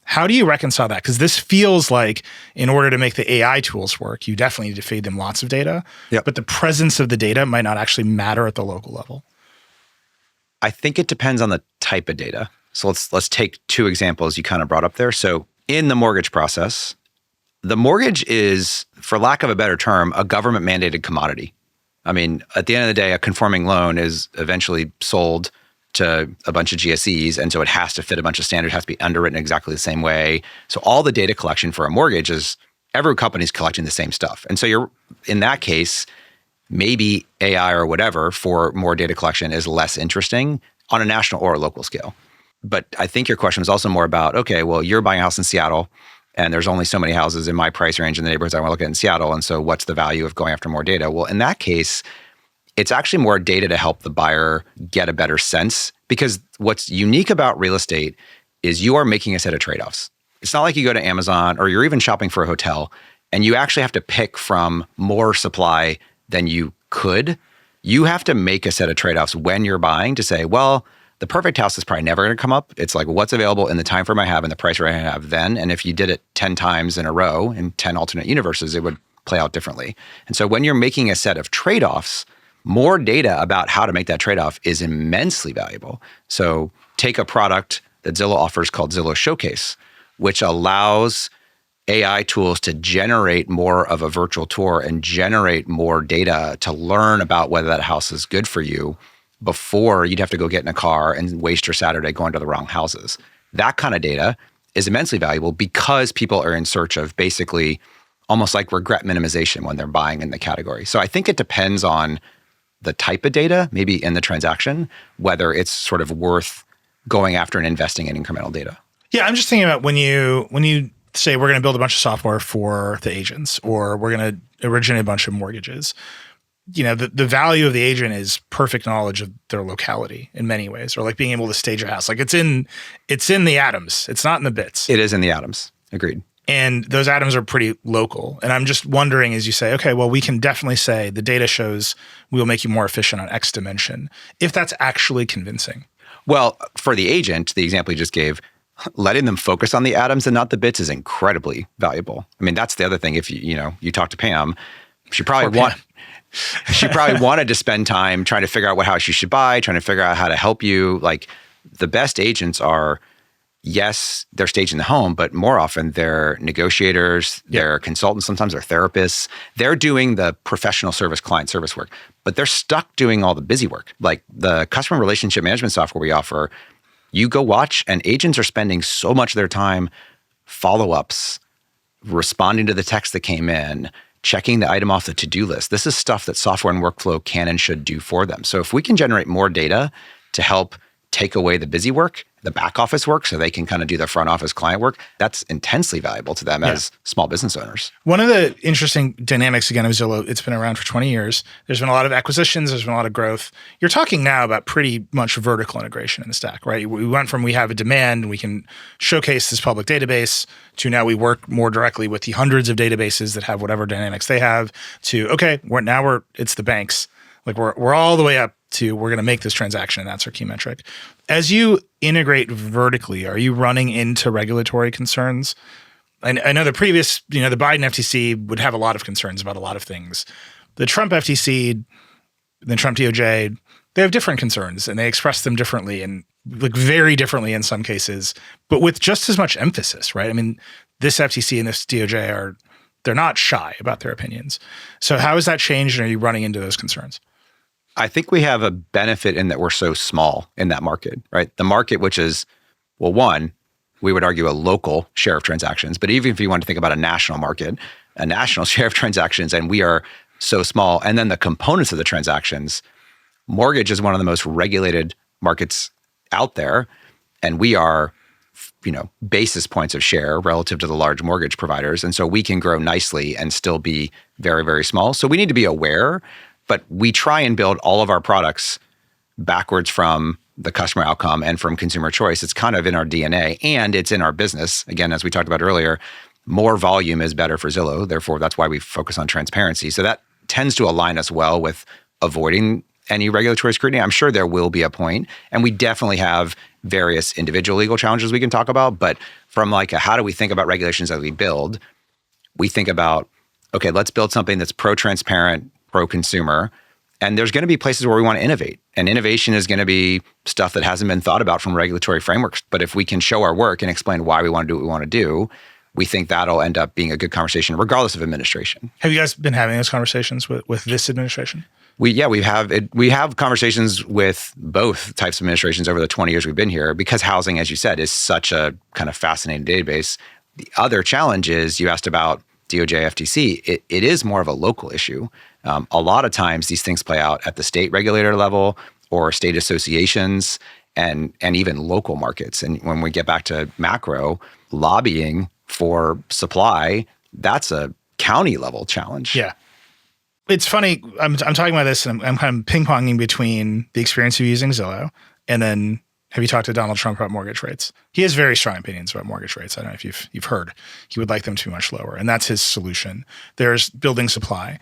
How do you reconcile that? Because this feels like in order to make the AI tools work, you definitely need to feed them lots of data, but the presence of the data might not actually matter at the local level. I think it depends on the type of data. So let's take two examples you kind of brought up there. So in the mortgage process, the mortgage is, for lack of a better term, a government mandated commodity. I mean, at the end of the day, a conforming loan is eventually sold to a bunch of GSEs, and so it has to fit a bunch of standards, has to be underwritten exactly the same way. So all the data collection for a mortgage is, every company's collecting the same stuff. And so you're, in that case, maybe AI or whatever for more data collection is less interesting on a national or a local scale. But I think your question was also more about, okay, well, you're buying a house in Seattle, and there's only so many houses in my price range in the neighborhoods I want to look at in Seattle. And so what's the value of going after more data? Well, in that case, it's actually more data to help the buyer get a better sense, because what's unique about real estate is you are making a set of trade-offs. It's not like you go to Amazon or you're even shopping for a hotel and you actually have to pick from more supply than you could. You have to make a set of trade-offs when you're buying to say, well, the perfect house is probably never going to come up. It's like what's available in the time frame I have and the price range I have then. And if you did it 10 times in a row in 10 alternate universes, it would play out differently. And so when you're making a set of trade-offs, more data about how to make that trade-off is immensely valuable. So take a product that Zillow offers called Zillow Showcase, which allows AI tools to generate more of a virtual tour and generate more data to learn about whether that house is good for you before you'd have to go get in a car and waste your Saturday going to the wrong houses. That kind of data is immensely valuable because people are in search of basically almost like regret minimization when they're buying in the category. So I think it depends on the type of data, maybe in the transaction, whether it's sort of worth going after and investing in incremental data. Yeah, I'm just thinking about when you say we're going to build a bunch of software for the agents, or we're going to originate a bunch of mortgages. The value of the agent is perfect knowledge of their locality in many ways, or like being able to stage a house. Like it's in the atoms. It's not in the bits. It is in the atoms. Agreed. And those atoms are pretty local. And I'm just wondering, as you say, okay, well, we can definitely say the data shows we will make you more efficient on X dimension, if that's actually convincing. Well, for the agent, the example you just gave, letting them focus on the atoms and not the bits is incredibly valuable. I mean, that's the other thing. If you talk to Pam, she probably wanted to spend time trying to figure out what house you should buy, trying to figure out how to help you. Like the best agents are, yes, they're staging the home, but more often they're negotiators, they're consultants, sometimes they're therapists. They're doing the professional service, client service work, but they're stuck doing all the busy work. Like the customer relationship management software we offer, you go watch, and agents are spending so much of their time follow-ups, responding to the text that came in, checking the item off the to-do list. This is stuff that software and workflow can and should do for them. So if we can generate more data to help take away the busy work, the back office work, so they can kind of do the front office client work, that's intensely valuable to them as small business owners. One of the interesting dynamics, again, of Zillow, it's been around for 20 years. There's been a lot of acquisitions. There's been a lot of growth. You're talking now about pretty much vertical integration in the stack, right? We went from we have a demand and we can showcase this public database to now we work more directly with the hundreds of databases that have whatever dynamics they have to, okay, it's the banks. Like we're all the way up to we're going to make this transaction, and that's our key metric. As you integrate vertically, are you running into regulatory concerns? I know the previous, the Biden FTC would have a lot of concerns about a lot of things. The Trump FTC, the Trump DOJ, they have different concerns, and they express them differently, and like very differently in some cases, but with just as much emphasis, right? I mean, this FTC and this DOJ they're not shy about their opinions. So how has that changed, and are you running into those concerns? I think we have a benefit in that we're so small in that market, right? The market, which is, well, one, we would argue a local share of transactions, but even if you want to think about a national market, a national share of transactions, and we are so small. And then the components of the transactions, mortgage is one of the most regulated markets out there. And we are, basis points of share relative to the large mortgage providers. And so we can grow nicely and still be very, very small. So we need to be aware. But we try and build all of our products backwards from the customer outcome and from consumer choice. It's kind of in our DNA, and it's in our business. Again, as we talked about earlier, more volume is better for Zillow. Therefore, that's why we focus on transparency. So that tends to align us well with avoiding any regulatory scrutiny. I'm sure there will be a point, and we definitely have various individual legal challenges we can talk about. But from like how do we think about regulations as we build, we think about, okay, let's build something that's pro-transparent, pro-consumer, and there's going to be places where we want to innovate. And innovation is going to be stuff that hasn't been thought about from regulatory frameworks. But if we can show our work and explain why we want to do what we want to do, we think that'll end up being a good conversation, regardless of administration. Have you guys been having those conversations with this administration? We have conversations with both types of administrations over the 20 years we've been here, because housing, as you said, is such a kind of fascinating database. The other challenge is, you asked about DOJ, FTC, it is more of a local issue. A lot of times these things play out at the state regulator level or state associations and even local markets. And when we get back to macro, lobbying for supply, that's a county level challenge. Yeah. It's funny, I'm talking about this and I'm kind of ping-ponging between the experience of using Zillow and then have you talked to Donald Trump about mortgage rates? He has very strong opinions about mortgage rates. I don't know if you've heard. He would like them to be much lower, and that's his solution. There's building supply.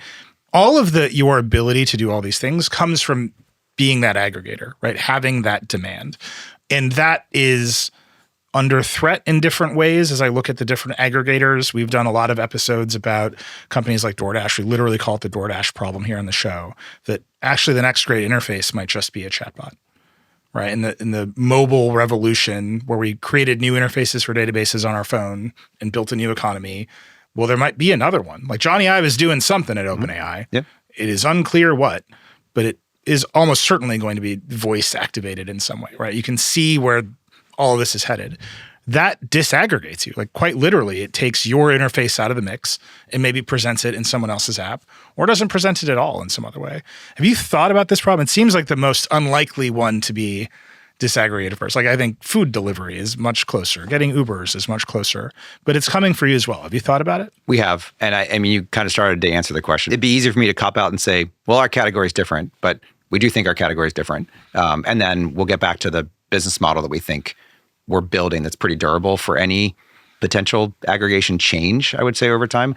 All of your ability to do all these things comes from being that aggregator, right? Having that demand. And that is under threat in different ways. As I look at the different aggregators, we've done a lot of episodes about companies like DoorDash. We literally call it the DoorDash problem here on the show, that actually the next great interface might just be a chatbot. Right, in the mobile revolution, where we created new interfaces for databases on our phone and built a new economy, well, there might be another one. Like Johnny Ive is doing something at OpenAI. Yep. It is unclear what, but is almost certainly going to be voice activated in some way, right? You can see where all of this is headed. That disaggregates you. Like quite literally, it takes your interface out of the mix and maybe presents it in someone else's app or doesn't present it at all in some other way. Have you thought about this problem? It seems like the most unlikely one to be disaggregated first. Like I think food delivery is much closer. Getting Ubers is much closer, but it's coming for you as well. Have you thought about it? We have. And I mean, you kind of started to answer the question. It'd be easier for me to cop out and say, well, our category is different, but we do think our category is different. And then we'll get back to the business model that we think we're building that's pretty durable for any potential aggregation change, I would say, over time.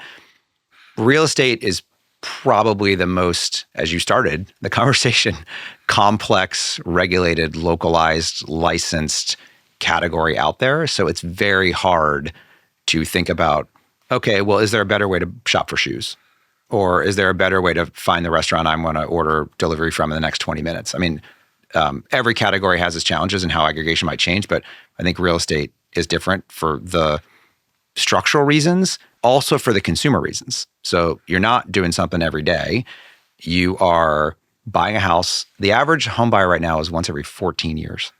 Real estate is probably the most, as you started the conversation, complex, regulated, localized, licensed category out there. So it's very hard to think about, okay, well, is there a better way to shop for shoes? Or is there a better way to find the restaurant I'm going to order delivery from in the next 20 minutes? I mean, every category has its challenges and how aggregation might change, but I think real estate is different for the structural reasons, also for the consumer reasons. So you're not doing something every day. You are buying a house. The average home buyer right now is once every 14 years.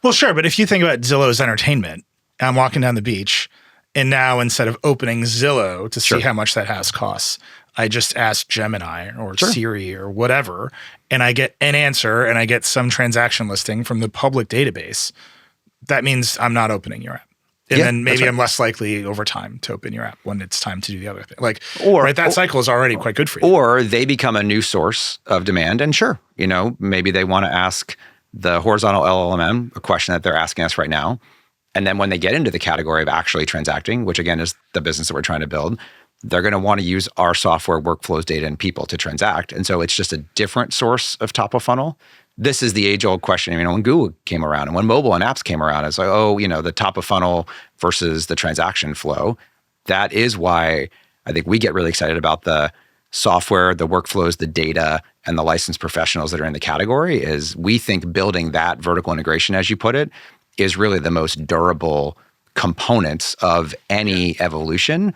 Well, sure. But if you think about Zillow's entertainment, I'm walking down the beach and now instead of opening Zillow to see how much that house costs, I just ask Gemini or Siri or whatever, and I get an answer and I get some transaction listing from the public database. That means I'm not opening your app. And then maybe I'm less likely over time to open your app when it's time to do the other thing. Like, that cycle is already quite good for you. Or they become a new source of demand. And sure, maybe they want to ask the horizontal LLM a question that they're asking us right now. And then when they get into the category of actually transacting, which again is the business that we're trying to build, they're going to want to use our software, workflows, data, and people to transact. And so it's just a different source of top of funnel. This is the age-old question. When Google came around and when mobile and apps came around, it's like, the top of funnel versus the transaction flow. That is why I think we get really excited about the software, the workflows, the data, and the licensed professionals that are in the category. Is we think building that vertical integration, as you put it, is really the most durable components of any evolution,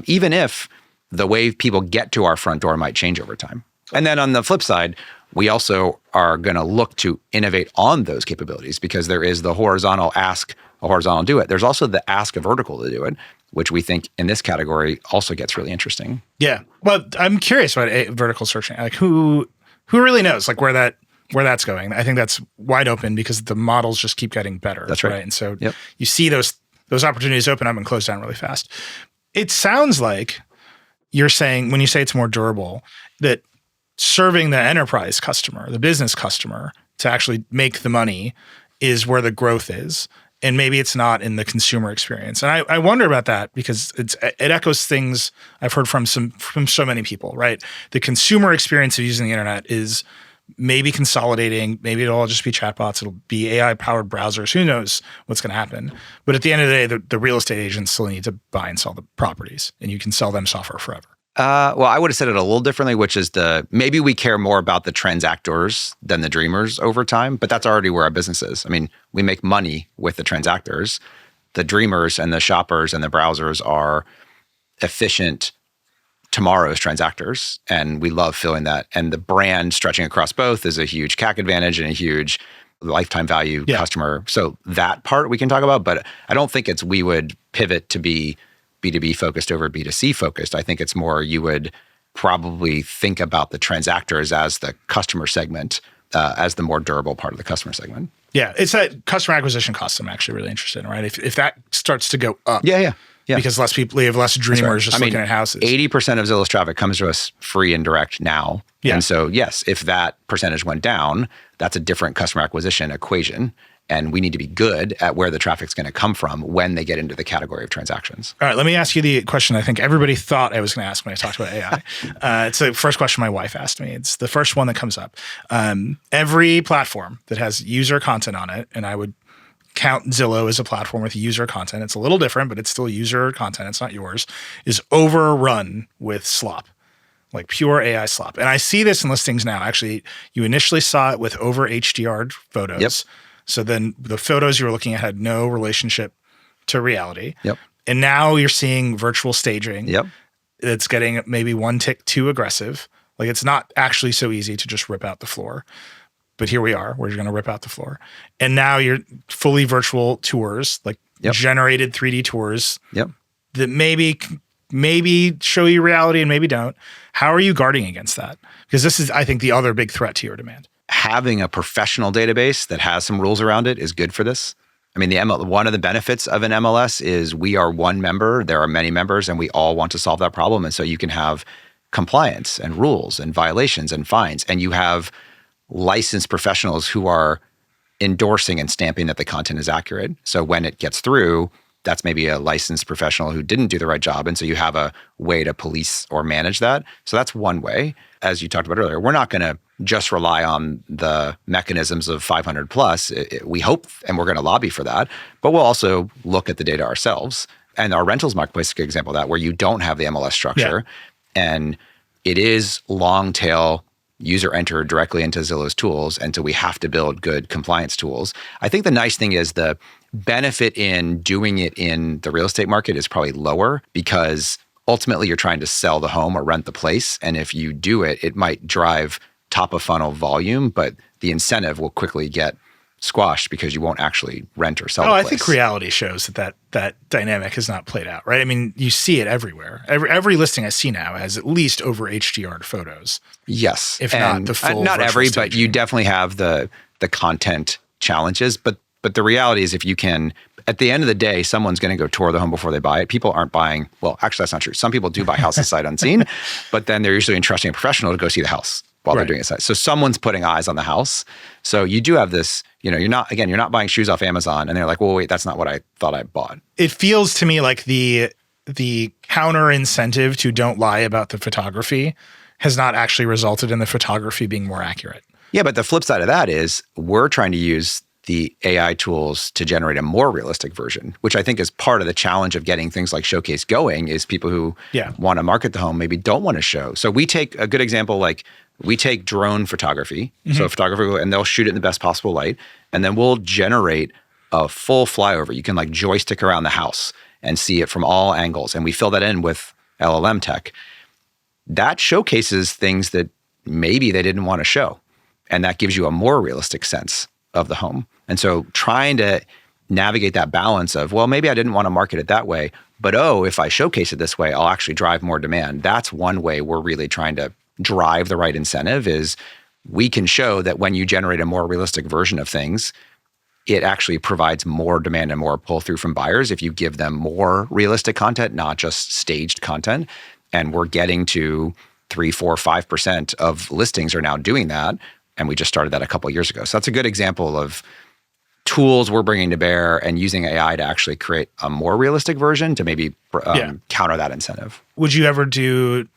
even if the way people get to our front door might change over time. And then on the flip side, we also are going to look to innovate on those capabilities because there is the horizontal ask a horizontal do it. There's also the ask a vertical to do it, which we think in this category also gets really interesting. Yeah. Well, I'm curious about vertical searching. Like who really knows like where that's going? I think that's wide open because the models just keep getting better. That's right. And so you see those opportunities open up and close down really fast. It sounds like you're saying, when you say it's more durable, that serving the enterprise customer, the business customer, to actually make the money is where the growth is. And maybe it's not in the consumer experience. And I wonder about that because it echoes things I've heard from so many people, right? The consumer experience of using the internet is maybe consolidating. Maybe it'll all just be chatbots. It'll be AI-powered browsers. Who knows what's going to happen? But at the end of the day, the real estate agents still need to buy and sell the properties, and you can sell them software forever. Well, I would have said it a little differently, which is maybe we care more about the transactors than the dreamers over time, but that's already where our business is. I mean, we make money with the transactors. The dreamers and the shoppers and the browsers are efficient tomorrow's transactors, and we love filling that. And the brand stretching across both is a huge CAC advantage and a huge lifetime value customer. So that part we can talk about, but I don't think we would pivot to be B2B focused over B2C focused. I think it's more you would probably think about the transactors as the customer segment, as the more durable part of the customer segment. Yeah, it's that customer acquisition cost I'm actually really interested in, right? If that starts to go up. Yeah. Because less people, you have less dreamers just looking at houses. 80% of Zillow's traffic comes to us free and direct now. Yeah. And so, yes, if that percentage went down, that's a different customer acquisition equation. And we need to be good at where the traffic's going to come from when they get into the category of transactions. All right, let me ask you the question I think everybody thought I was going to ask when I talked about AI. It's the first question my wife asked me. It's the first one that comes up. Every platform that has user content on it, and I would count Zillow as a platform with user content. It's a little different, but it's still user content. It's not yours, is overrun with slop. Like pure AI slop. And I see this in listings now. Actually, you initially saw it with over HDR'd photos. Yep. So then the photos you were looking at had no relationship to reality. Yep. And now you're seeing virtual staging. Yep. It's getting maybe one tick too aggressive. Like it's not actually so easy to just rip out the floor. But here we are, we're going to rip out the floor. And now you're fully virtual tours, like generated 3D tours that maybe show you reality and maybe don't. How are you guarding against that? Because this is, I think, the other big threat to your demand. Having a professional database that has some rules around it is good for this. I mean, one of the benefits of an MLS is we are one member, there are many members, and we all want to solve that problem. And so you can have compliance and rules and violations and fines, and you have licensed professionals who are endorsing and stamping that the content is accurate. So when it gets through, that's maybe a licensed professional who didn't do the right job. And so you have a way to police or manage that. So that's one way. As you talked about earlier, we're not going to just rely on the mechanisms of 500 plus. We hope, and we're going to lobby for that, but we'll also look at the data ourselves. And our rentals marketplace is a good example of that, where you don't have the MLS structure and it is long tail user entered directly into Zillow's tools. And so we have to build good compliance tools. I think the nice thing is the benefit in doing it in the real estate market is probably lower because ultimately you're trying to sell the home or rent the place. And if you do it, it might drive top of funnel volume, but the incentive will quickly get squashed because you won't actually rent or sell the place. I think reality shows that dynamic has not played out, right? I mean, you see it everywhere. Every listing I see now has at least over HDR'd photos. Yes. If not the full not every, staging. but you definitely have the content challenges. But the reality is if you can, at the end of the day, someone's going to go tour the home before they buy it. People aren't buying, well, actually that's not true. Some people do buy houses sight unseen, but then they're usually entrusting a professional to go see the house while they're doing it. So someone's putting eyes on the house. So you do have this, you're not buying shoes off Amazon and they're like, well, wait, that's not what I thought I bought. It feels to me like the counter incentive to don't lie about the photography has not actually resulted in the photography being more accurate. Yeah, but the flip side of that is we're trying to use the AI tools to generate a more realistic version, which I think is part of the challenge of getting things like Showcase going is people who want to market the home maybe don't want to show. So we take a good example, like we take drone photography, so photographer, and they'll shoot it in the best possible light, and then we'll generate a full flyover. You can like joystick around the house and see it from all angles, and we fill that in with LLM tech. That showcases things that maybe they didn't want to show, and that gives you a more realistic sense of the home. And so trying to navigate that balance of, well, maybe I didn't want to market it that way, but if I showcase it this way, I'll actually drive more demand. That's one way we're really trying to drive the right incentive is we can show that when you generate a more realistic version of things, it actually provides more demand and more pull through from buyers if you give them more realistic content, not just staged content. And we're getting to 3, 4, 5% of listings are now doing that. And we just started that a couple of years ago. So that's a good example of tools we're bringing to bear and using AI to actually create a more realistic version to maybe counter that incentive. Would you ever do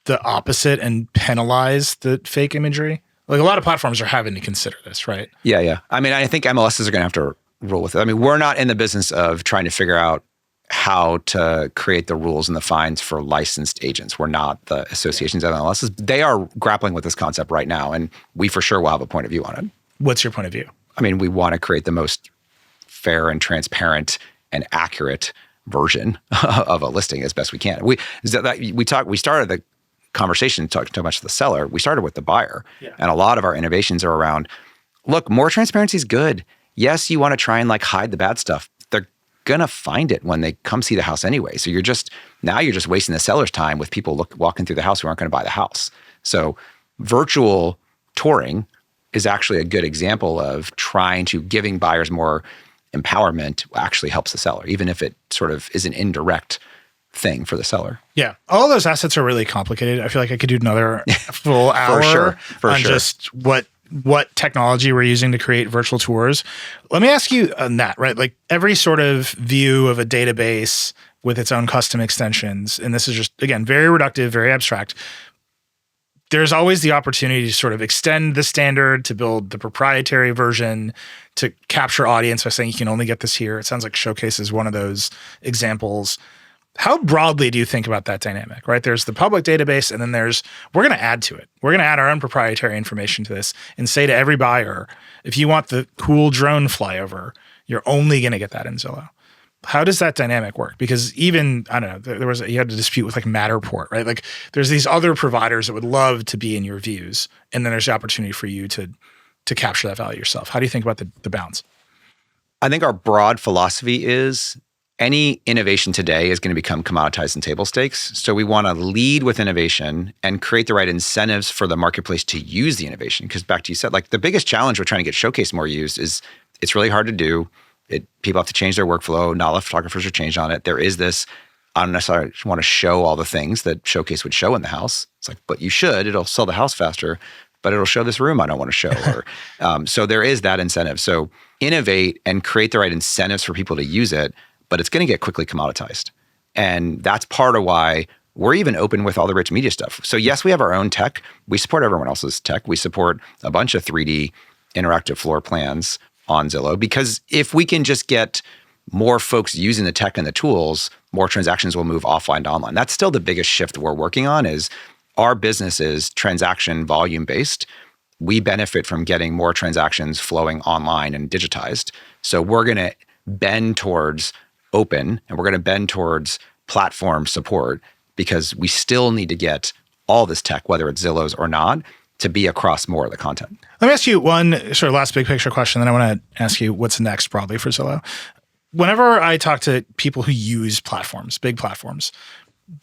the opposite and penalize the fake imagery? Like a lot of platforms are having to consider this, right? Yeah. I mean, I think MLSs are going to have to rule with it. I mean, we're not in the business of trying to figure out how to create the rules and the fines for licensed agents. We're not the associations of MLSs. They are grappling with this concept right now, and we for sure will have a point of view on it. What's your point of view? I mean, we want to create the most fair and transparent and accurate version of a listing as best we can. We started the conversation talking too much to the seller. We started with the buyer, and a lot of our innovations are around, look, more transparency is good. Yes, you want to try and like hide the bad stuff. They're going to find it when they come see the house anyway. So you're just wasting the seller's time with people walking through the house who aren't going to buy the house. So virtual touring is actually a good example of giving buyers more empowerment actually helps the seller, even if it sort of is an indirect thing for the seller. Yeah. All those assets are really complicated. I feel like I could do another full hour on just what technology we're using to create virtual tours. Let me ask you on that, right? Like every sort of view of a database with its own custom extensions, and this is just, again, very reductive, very abstract. There's always the opportunity to sort of extend the standard, to build the proprietary version, to capture audience by saying you can only get this here. It sounds like Showcase is one of those examples. How broadly do you think about that dynamic, right? There's the public database, and then we're going to add to it. We're going to add our own proprietary information to this and say to every buyer, if you want the cool drone flyover, you're only going to get that in Zillow. How does that dynamic work? Because even, I don't know, you had a dispute with like Matterport, right? Like there's these other providers that would love to be in your views. And then there's the opportunity for you to capture that value yourself. How do you think about the balance? I think our broad philosophy is any innovation today is going to become commoditized and table stakes. So we want to lead with innovation and create the right incentives for the marketplace to use the innovation. Because back to you said, like the biggest challenge with trying to get Showcase more used is it's really hard to do. People have to change their workflow. Not a lot of photographers are changed on it. There is this, I don't necessarily want to show all the things that Showcase would show in the house. It's like, but you should. It'll sell the house faster, but it'll show this room I don't want to show. So there is that incentive. So innovate and create the right incentives for people to use it, but it's going to get quickly commoditized. And that's part of why we're even open with all the rich media stuff. So yes, we have our own tech. We support everyone else's tech. We support a bunch of 3D interactive floor plans on Zillow, because if we can just get more folks using the tech and the tools, more transactions will move offline to online. That's still the biggest shift we're working on. Is our business is transaction volume based. We benefit from getting more transactions flowing online and digitized. So we're going to bend towards open and we're going to bend towards platform support, because we still need to get all this tech, whether it's Zillow's or not, to be across more of the content. Let me ask you one sort of last big picture question, then I want to ask you what's next broadly for Zillow. Whenever I talk to people who use platforms, big platforms,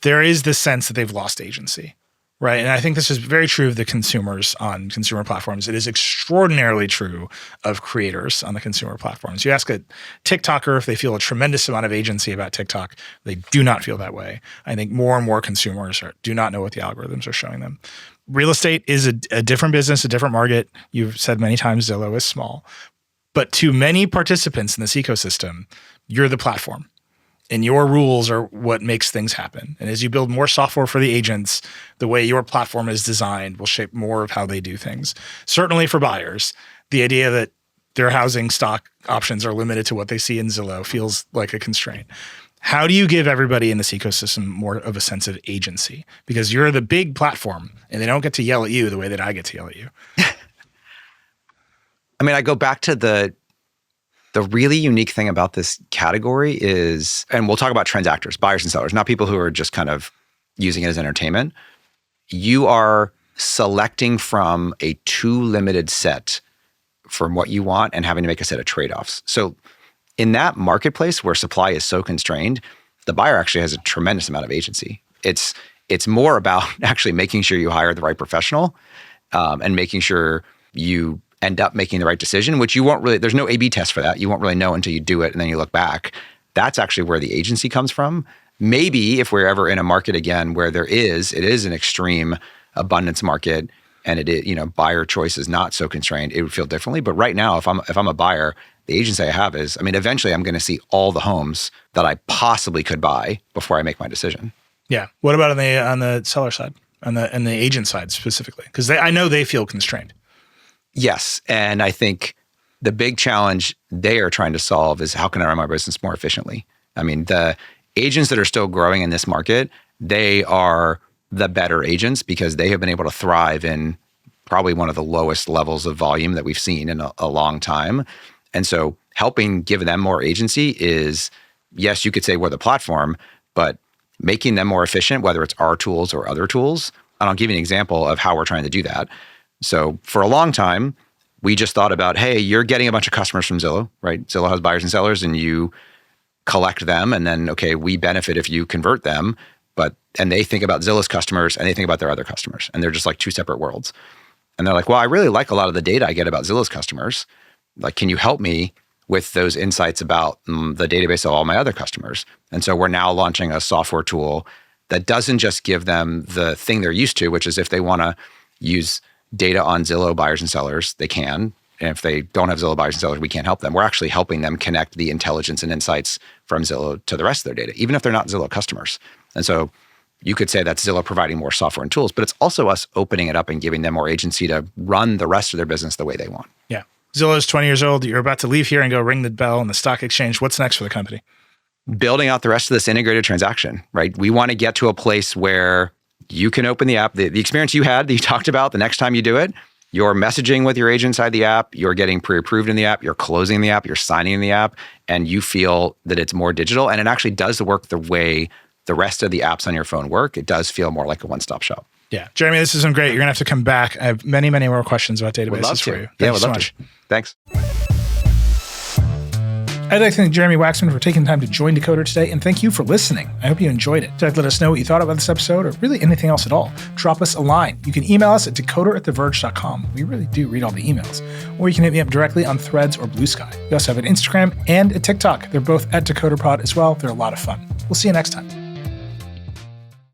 there is this sense that they've lost agency, right? And I think this is very true of the consumers on consumer platforms. It is extraordinarily true of creators on the consumer platforms. You ask a TikToker if they feel a tremendous amount of agency about TikTok. They do not feel that way. I think more and more consumers do not know what the algorithms are showing them. Real estate is a different business, a different market. You've said many times Zillow is small. But to many participants in this ecosystem, you're the platform. And your rules are what makes things happen. And as you build more software for the agents, the way your platform is designed will shape more of how they do things. Certainly for buyers, the idea that their housing stock options are limited to what they see in Zillow feels like a constraint. How do you give everybody in this ecosystem more of a sense of agency? Because you're the big platform and they don't get to yell at you the way that I get to yell at you. I mean, I go back to the really unique thing about this category is, and we'll talk about transactors, buyers and sellers, not people who are just kind of using it as entertainment. You are selecting from a too limited set from what you want and having to make a set of trade-offs. So in that marketplace where supply is so constrained, the buyer actually has a tremendous amount of agency. It's more about actually making sure you hire the right professional and making sure you end up making the right decision, which you won't really, there's no A/B test for that. You won't really know until you do it and then you look back. That's actually where the agency comes from. Maybe if we're ever in a market again where it is an extreme abundance market and buyer choice is not so constrained, it would feel differently. But right now, if I'm a buyer, the agency I have is, eventually I'm going to see all the homes that I possibly could buy before I make my decision. Yeah. What about on the seller side, on the agent side specifically? Because I know they feel constrained. Yes. And I think the big challenge they are trying to solve is how can I run my business more efficiently? The agents that are still growing in this market, they are the better agents because they have been able to thrive in probably one of the lowest levels of volume that we've seen in a long time. And so helping give them more agency is, yes, you could say we're the platform, but making them more efficient, whether it's our tools or other tools. And I'll give you an example of how we're trying to do that. So for a long time, we just thought about, hey, you're getting a bunch of customers from Zillow, right? Zillow has buyers and sellers and you collect them. And then, okay, we benefit if you convert them. And they think about Zillow's customers and they think about their other customers. And they're just like two separate worlds. And they're like, well, I really like a lot of the data I get about Zillow's customers. Like, can you help me with those insights about the database of all my other customers? And so we're now launching a software tool that doesn't just give them the thing they're used to, which is if they want to use data on Zillow buyers and sellers, they can. And if they don't have Zillow buyers and sellers, we can't help them. We're actually helping them connect the intelligence and insights from Zillow to the rest of their data, even if they're not Zillow customers. And so you could say that's Zillow providing more software and tools, but it's also us opening it up and giving them more agency to run the rest of their business the way they want. Yeah. Zillow is 20 years old. You're about to leave here and go ring the bell on the stock exchange. What's next for the company? Building out the rest of this integrated transaction, right? We want to get to a place where you can open the app, the experience you had that you talked about the next time you do it, You're messaging with your agent inside the app, you're getting pre-approved in the app, you're closing the app, you're signing in the app, and you feel that it's more digital. And it actually does work the way the rest of the apps on your phone work. It does feel more like a one-stop shop. Yeah. Jeremy, this has been great. You're going to have to come back. I have many, many more questions about databases for you. Thank you so much. Thanks. I'd like to thank Jeremy Wacksman for taking the time to join Decoder today, and thank you for listening. I hope you enjoyed it. If you'd like to let us know what you thought about this episode, or really anything else at all, drop us a line. You can email us at decoder@theverge.com. We really do read all the emails. Or you can hit me up directly on Threads or Blue Sky. We also have an Instagram and a TikTok. They're both at DecoderPod as well. They're a lot of fun. We'll see you next time.